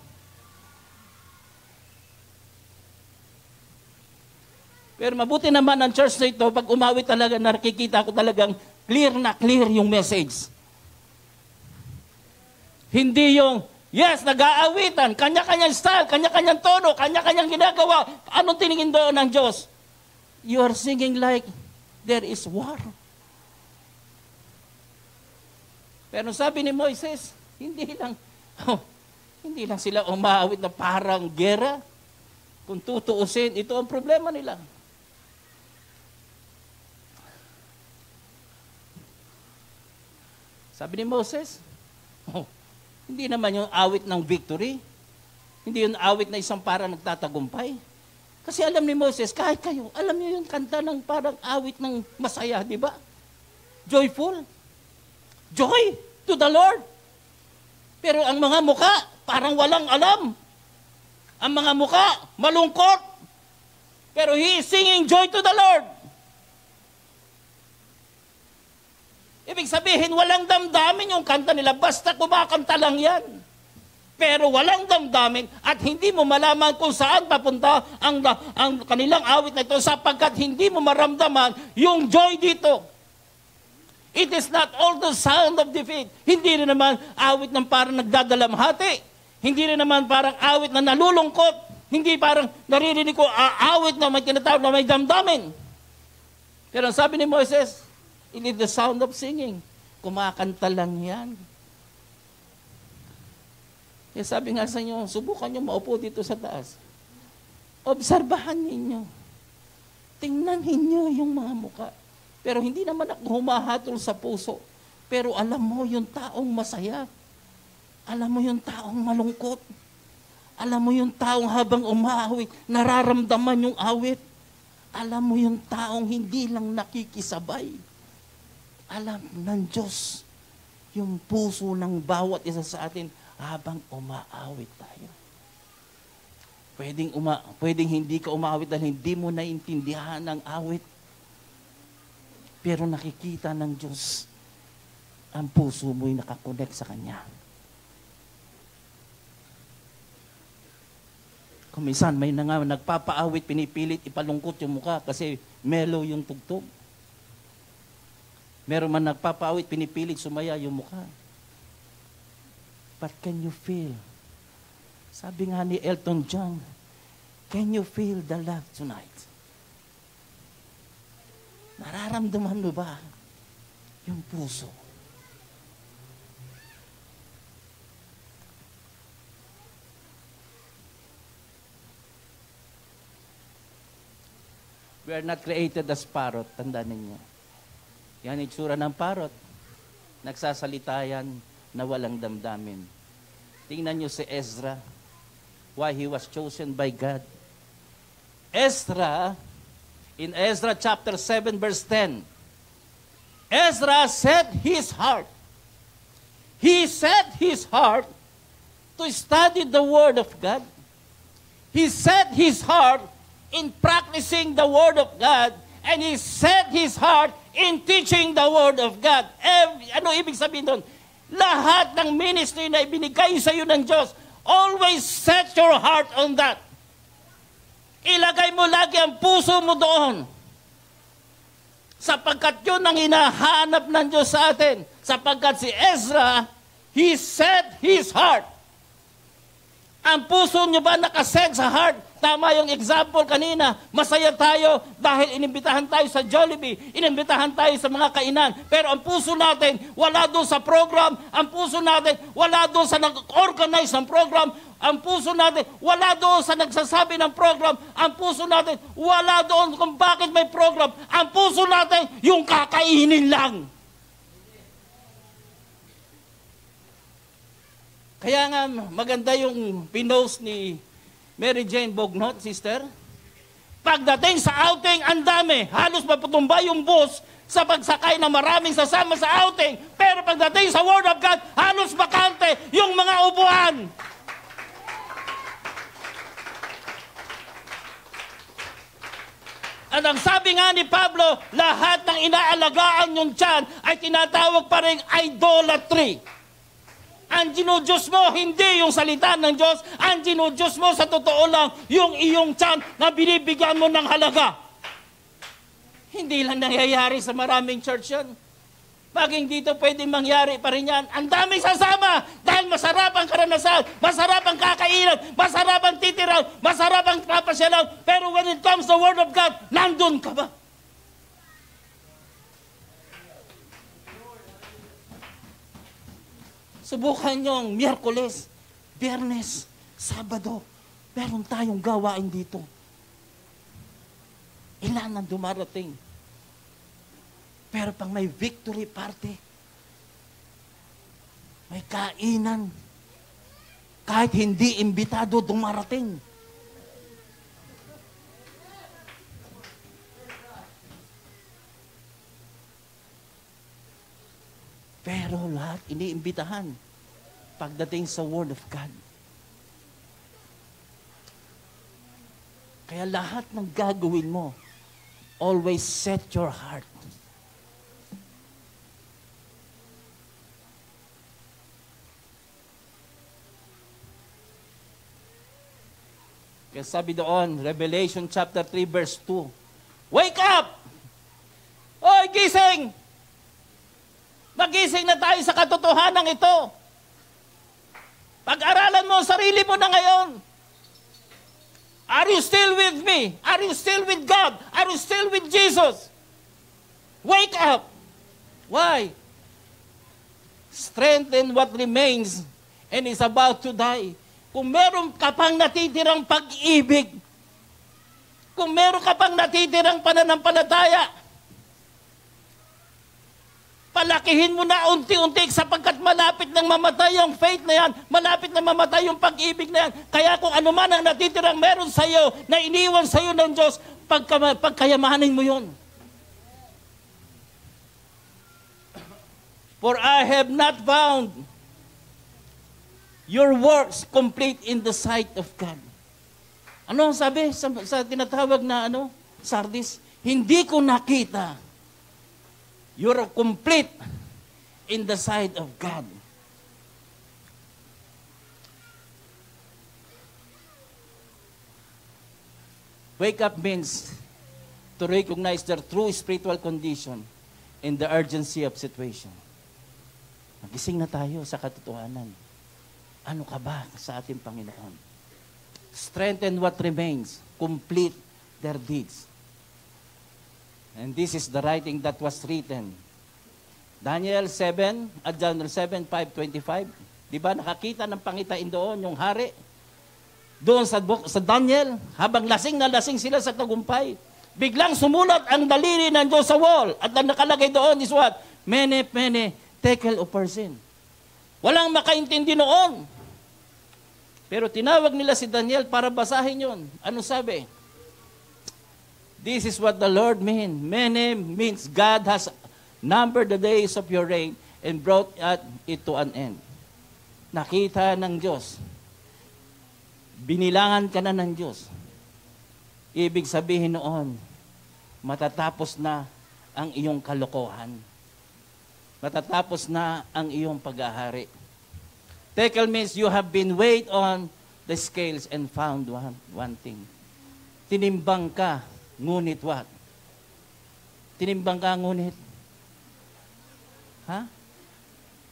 Pero mabuti naman ang church na ito, pag umawit talaga, nakikita ko talagang clear na clear yung message. Hindi yung, yes, nag-aawitan, kanya-kanyang style, kanya-kanyang tono, kanya-kanyang ginagawa. Anong tiningin doon ng Diyos? You are singing like there is war. Pero sabi ni Moises, hindi lang sila umawit na parang gera. Kung tutuusin, ito ang problema nila. Sabi ni Moses, hindi naman yung awit ng victory. Hindi yung awit na isang parang nagtatagumpay. Kasi alam ni Moses, kahit kayo, alam niyo yung kanta ng parang awit ng masaya, di ba? Joyful. Joy to the Lord. Pero ang mga muka, parang walang alam. Ang mga muka, malungkot. Pero he is singing joy to the Lord. Ibig sabihin, walang damdamin yung kanta nila, basta kumakanta lang yan. Pero walang damdamin at hindi mo malaman kung saan papunta ang kanilang awit na ito sapagkat hindi mo maramdaman yung joy dito. It is not all the sound of defeat. Hindi rin naman awit ng parang nagdadalamhati. Hindi rin naman parang awit na nalulungkot. Hindi parang naririnig ko awit na may tinatawag na may damdamin. Pero ang sabi ni Moises, it is the sound of singing. Kumakanta lang yan. Kaya sabi nga sa inyo, subukan nyo maupo dito sa taas. Obserbahan ninyo. Tingnan ninyo yung mga muka. Pero hindi naman ako humahatol sa puso. Pero alam mo yung taong masaya. Alam mo yung taong malungkot. Alam mo yung taong habang umaawit, nararamdaman yung awit. Alam mo yung taong hindi lang nakikisabay. Alam ng Diyos yung puso ng bawat isa sa atin habang umaawit tayo. Pwedeng hindi ka umaawit dahil hindi mo naintindihan ang awit. Pero nakikita ng Diyos ang puso mo'y nakakonect sa Kanya. Kung minsan may nagpapaawit, pinipilit ipalungkot yung mukha kasi mellow yung tugtog. Meron man nagpapaawit, pinipilit sumaya yung mukha. But can you feel? Sabi nga ni Elton John, can you feel the love tonight? Nararamdaman mo ba yung puso? We are not created as parrot. Tandaan ninyo. Yan itsura ng parrot. Nagsasalita yan na walang damdamin. Tingnan nyo si Ezra. Why he was chosen by God. Ezra, in Ezra chapter 7 verse 10, Ezra set his heart. He set his heart to study the Word of God. He set his heart in practicing the Word of God, and he set his heart in teaching the Word of God. Ano ibig sabihin doon? Lahat ng ministry na ibinigay sa iyo ng Diyos, always set your heart on that. Ilagay mo lagi ang puso mo doon. Sapagkat yun ang hinahanap ng Diyos sa atin. Sapagkat si Ezra, he set his heart. Ang puso nyo ba nakaset sa heart? Tama yung example kanina. Masaya tayo dahil inimbitahan tayo sa Jollibee. Inimbitahan tayo sa mga kainan. Pero ang puso natin, wala doon sa program. Ang puso natin, wala doon sa nag-organize ng program. Ang puso natin, wala doon sa nagsasabi ng program. Ang puso natin, wala doon kung bakit may program. Ang puso natin, yung kakainin lang. Kaya nga, maganda yung pinost ni Mary Jane Bognot, sister. Pagdating sa outing, ang dami. Halos maputumba yung bus sa pagsakay na maraming sasama sa outing. Pero pagdating sa Word of God, halos bakante yung mga upuan. At ang sabi nga ni Pablo, lahat ng inaalagaan yung tiyan ay tinatawag pa rin idolatry. Ang dinudiyos mo, hindi yung salita ng Diyos. Ang dinudiyos mo, sa totoo lang, yung iyong tiyan na binibigyan mo ng halaga. Hindi lang nangyayari sa maraming church yan. Pag hindi ito pwede mangyari pa rin yan, ang daming sasama dahil masarap ang karanasan, masarap ang kakainan, masarap ang titiraw, masarap ang papasyalan. Pero when it comes to the Word of God, nandun ka ba? Subukan nyo Miyerkules, Biyernes, Sabado. Meron tayong gawain dito. Ilan ang dumarating? Pero pang may victory party, may kainan, kahit hindi imbitado dumarating. Pero lahat iniimbitahan pagdating sa Word of God. Kaya lahat ng gagawin mo, always set your heart. Kaya sabi doon, Revelation chapter 3 verse 2, wake up! Oy, gising! Magising na tayo sa katotohanan ito. Pag-aralan mo ang sarili mo na ngayon. Are you still with me? Are you still with God? Are you still with Jesus? Wake up! Why? Strengthen what remains and is about to die. Kung meron ka pang natitirang pag-ibig, kung meron ka pang natitirang pananampalataya, palakihin mo na unti-unti sapagkat malapit nang mamatay yung faith na yan, malapit na mamatay yung pag-ibig na yan. Kaya kung ano man ang natitirang meron sa iyo, na iniwan sa iyo ng Diyos, pagkayamanin mo yun. For I have not found your works complete in the sight of God. Ano ang sabi sa tinatawag na Sardis? Hindi ko nakita. You're complete in the sight of God. Wake up means to recognize their true spiritual condition and the urgency of situation. Magising na tayo sa katotohanan. Ano ka ba sa ating Panginoon? Strengthen what remains. Complete their deeds. And this is the writing that was written. Daniel 7, Daniel 7, 5:25. Di ba nakakita ng pangitain doon, yung hari? Doon sa Daniel, habang lasing na lasing sila sa tagumpay, biglang sumulat ang daliri ng Diyos sa wall. At ang nakalagay doon is what? Mene, tekel o person. Walang makaintindi noon. Pero tinawag nila si Daniel para basahin yun. Ano sabi? This is what the Lord means. Mene means God has numbered the days of your reign and brought it to an end. Nakita ng Diyos. Binilangan ka na ng Diyos. Ibig sabihin noon, matatapos na ang iyong kalokohan. Matatapos na ang iyong pag-ahari. Tekel means you have been weighed on the scales and found one thing. Tinimbang ka, ngunit what? Tinimbang ka, ngunit?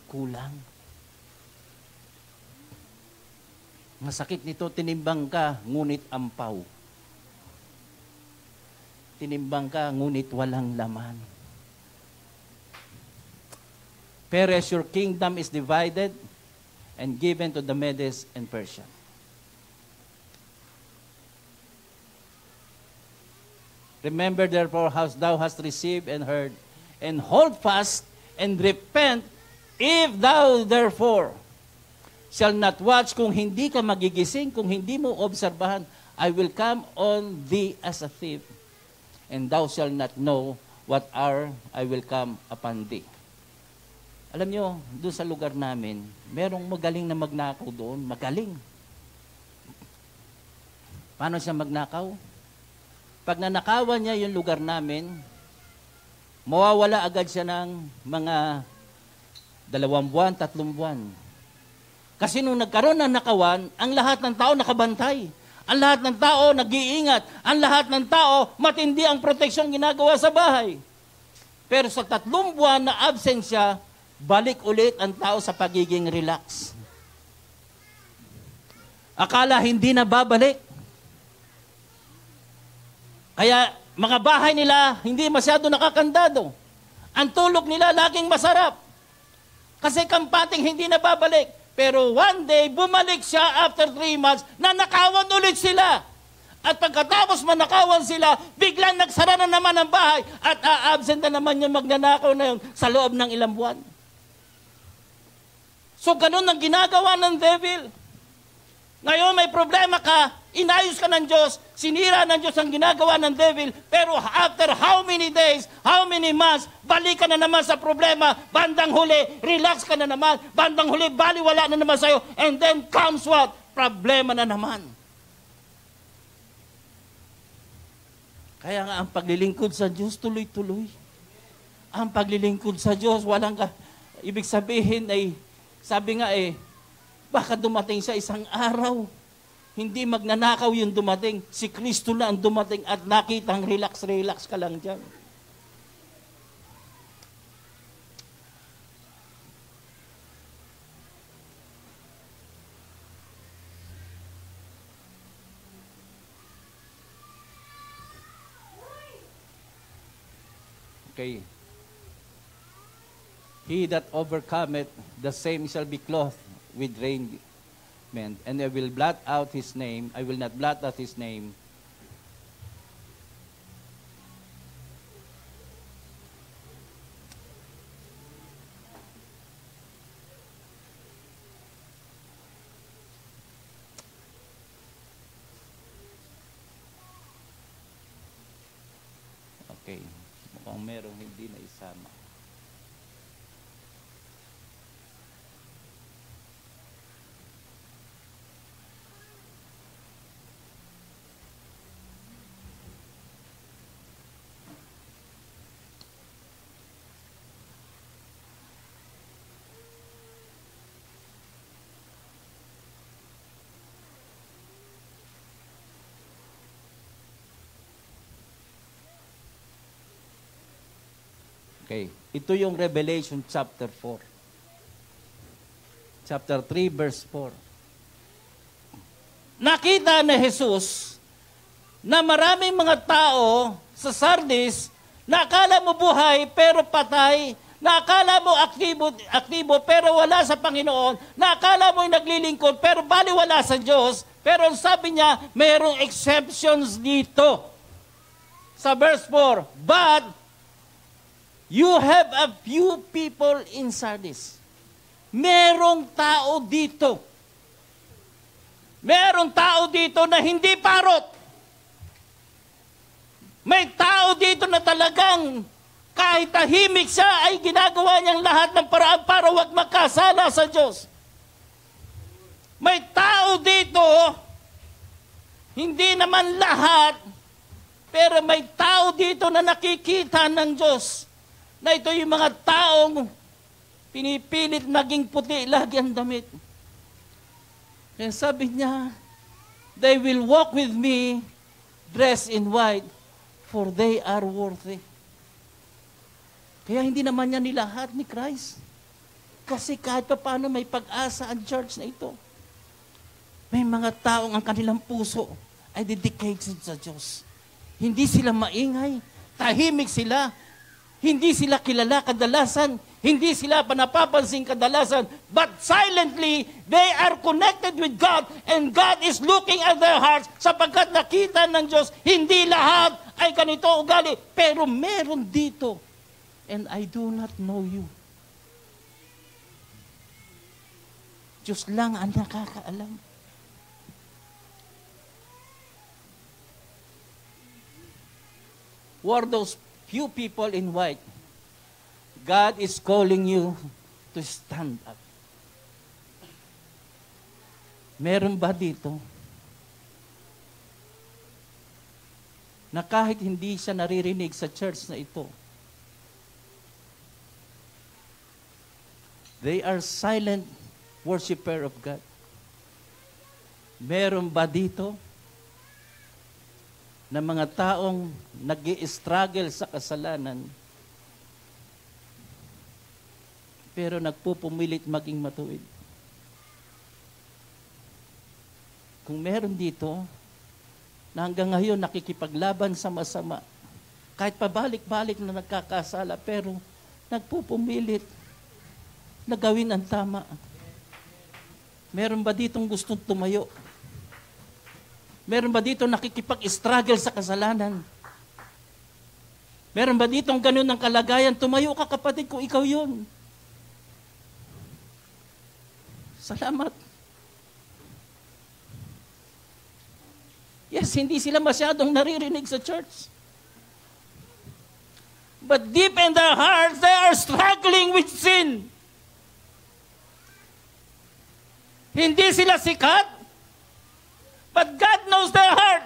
Kulang. Masakit nito, tinimbang ka, ngunit ampaw. Tinimbang ka, ngunit walang laman. Peres, your kingdom is divided and given to the Medes and Persia. Remember therefore how thou hast received and heard, and hold fast and repent, if thou therefore shall not watch. Kung hindi ka magigising, kung hindi mo obserbahan, I will come on thee as a thief, and thou shalt not know what hour I will come upon thee. Alam nyo, doon sa lugar namin, merong magaling na magnakaw doon. Magaling. Paano siya magnakaw? Pag nanakawan niya yung lugar namin, mawawala agad siya ng mga 2 buwan, 3 buwan. Kasi nung nagkaroon ng nakawan, ang lahat ng tao nakabantay. Ang lahat ng tao nag-iingat. Ang lahat ng tao matindi ang proteksyon ginagawa sa bahay. Pero sa 3 buwan na absensya, balik ulit ang tao sa pagiging relax. Akala hindi na babalik. Kaya mga bahay nila hindi masyado nakakandado. Ang tulog nila laging masarap. Kasi kampating hindi na babalik. Pero one day, bumalik siya after 3 months, nanakawan ulit sila. At pagkatapos manakawan sila, biglang nagsara na naman ang bahay at absent na naman yung magnanakaw na yun sa loob ng ilang buwan. So, ganun ang ginagawa ng devil. Ngayon, may problema ka, inayos ka ng Diyos, sinira ng Diyos ang ginagawa ng devil, pero after how many days, how many months, balik ka na naman sa problema, bandang huli, relax ka na naman, bandang huli, baliwala na naman sa'yo, and then comes what? Problema na naman. Kaya nga, ang paglilingkod sa Diyos, tuloy-tuloy. Ang paglilingkod sa Diyos, walang ibig sabihin ay, sabi nga baka dumating sa isang araw, hindi magnanakaw yung dumating, si Kristo na ang dumating at nakitang relax ka lang dyan. Okay. He that overcometh, the same shall be clothed with raiment, and I will blot out his name. I will not blot out his name. Okay. Mukhang merong hindi na isama. Okay. Ito yung Revelation chapter 4. Chapter 3, verse 4. Nakita na Jesus na maraming mga tao sa Sardis na akala mo buhay pero patay, na akala mo aktibo pero wala sa Panginoon, na akala mo naglilingkod pero baliwala sa Diyos. Pero sabi niya, mayroong exceptions dito. Sa verse 4, but you have a few people in Sardis. Merong tao dito. Merong tao dito na hindi parot. May tao dito na talagang kahit tahimik siya ay ginagawa niyang lahat ng paraan para wag makasala sa Diyos. May tao dito, hindi naman lahat, pero may tao dito na nakikita ng Diyos. Na ito yung mga taong pinipilit maging puti lagi ang damit. Kaya sabi niya, they will walk with me dressed in white, for they are worthy. Kaya hindi naman niya nilahat ni Christ. Kasi kahit pa paano may pag-asa ang church na ito. May mga taong ang kanilang puso ay dedicated sa Diyos. Hindi sila maingay, tahimik sila, hindi sila kilala kadalasan, hindi sila panapapansin kadalasan, but silently, they are connected with God, and God is looking at their hearts sapagkat nakita ng Diyos, hindi lahat ay ganito ugali, pero meron dito, and I do not know you. Diyos lang ang nakakaalam. Who are those few people in white? God is calling you to stand up. Meron ba dito na kahit hindi siya naririnig sa church na ito, they are silent worshiper of God? Meron ba dito na mga taong nag-i-struggle sa kasalanan, pero nagpupumilit maging matuwid? Kung meron dito, na hanggang ngayon nakikipaglaban sa masama, kahit pabalik-balik na nagkakasala, pero nagpupumilit na gawin ang tama. Meron ba ditong gustong tumayo? Meron ba dito nakikipag-struggle sa kasalanan? Meron ba ditong ganun ng kalagayan? Tumayo ka, kapatid, kung ikaw yun. Salamat. Yes, hindi sila masyadong naririnig sa church. But deep in their hearts, they are struggling with sin. Hindi sila sikat, but God knows their heart.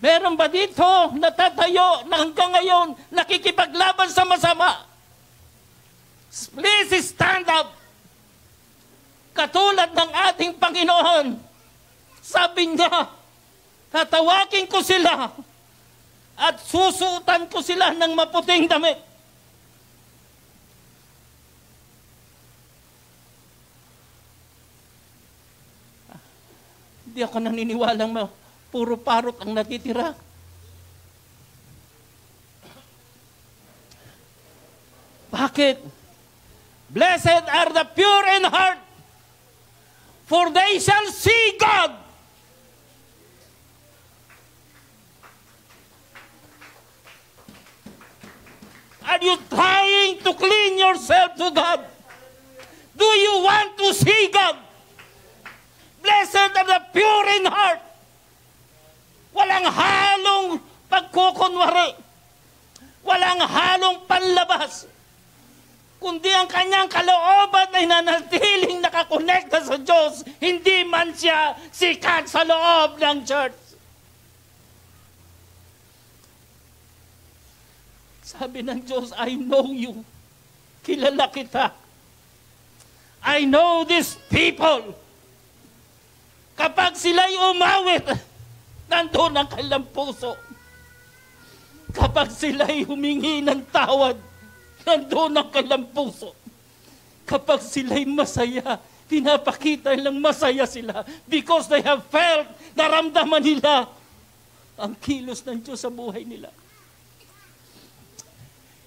Meron ba dito natatayo na hanggang ngayon nakikipaglaban sa masama? Please stand up. Katulad ng ating Panginoon, sabi niya, tatawagin ko sila at susuotan ko sila ng maputing damit. Hindi ako naniniwalang puro parot ang natitira. Bakit? Blessed are the pure in heart, for they shall see God. Are you trying to clean yourself to God? Do you want to see God? Blessed are the pure in heart. Walang halong pagkukunwari. Walang halong panlabas. Kundi ang kanyang kalooban ay nanatiling nakakonekta sa Diyos, hindi man siya sikat sa loob ng church. Sabi ng Diyos, I know you. Kilala kita. I know these people. Kapag sila'y umawit, nandun ang kanilang puso. Kapag sila'y humingi ng tawad, nandun ang kanilang puso. Kapag sila'y masaya, pinapakita nilang masaya sila because they have felt, naramdaman nila ang kilos ng Diyos sa buhay nila.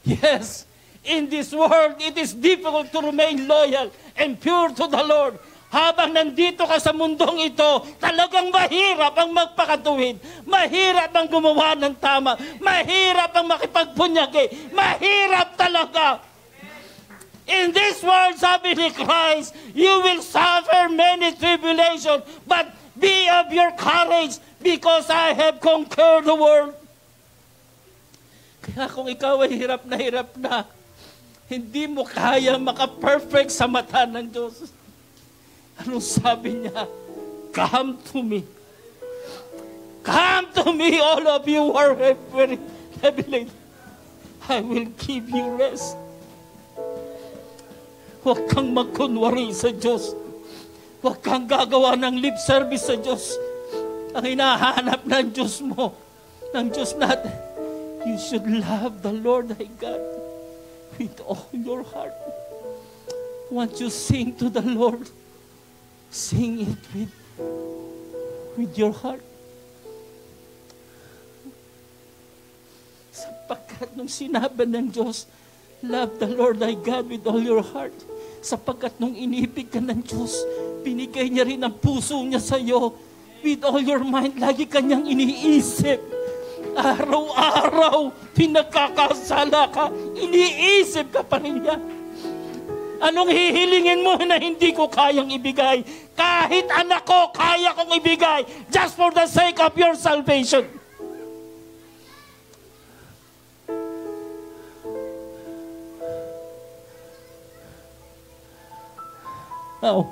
Yes, in this world, it is difficult to remain loyal and pure to the Lord. Habang nandito ka sa mundong ito, talagang mahirap ang magpakatuwid. Mahirap ang gumawa ng tama. Mahirap ang makipagpunyagi. Mahirap talaga. In this world, sabi ni Christ, you will suffer many tribulations, but be of your courage because I have conquered the world. Kaya kung ikaw ay hirap na, hindi mo kaya maka-perfect sa mata ng Diyos. Anong sabi niya? Come to me. Come to me, all of you who are very heavy laden. I will give you rest. Huwag kang magkunwari sa Diyos. Huwag kang gagawa ng lip service sa Diyos. Ang hinahanap ng Diyos mo, ng Diyos natin, you should love the Lord thy God with all your heart. Once you sing to the Lord, sing it with your heart. Sapagkat nung sinabi ng Diyos, love the Lord thy God with all your heart. Sapagkat nung inibig ka ng Diyos, binigay niya rin ang puso niya sa iyo. With all your mind, lagi kanyang iniisip. Araw-araw, pinagkakasala ka, iniisip ka pa rin niya. Anong hihilingin mo na hindi ko kayang ibigay? Kahit anak ko, kaya kong ibigay just for the sake of your salvation. Now,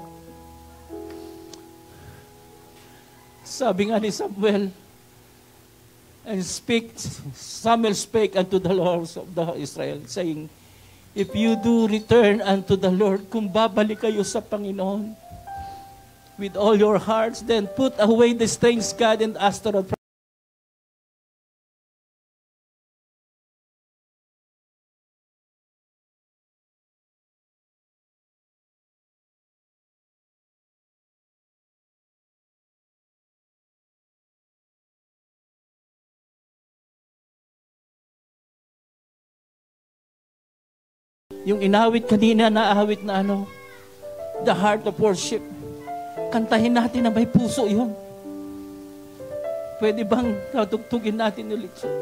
sabi nga ni Samuel, Samuel spake unto the Lord of the Israel, saying, if you do return unto the Lord, kung babalik kayo sa Panginoon, with all your hearts, then put away the strange god and Ashtaroth. Yung inawit kanina na awit na the heart of worship. Kantahin natin na may puso yun. Pwede bang natugtugin natin ulit yun?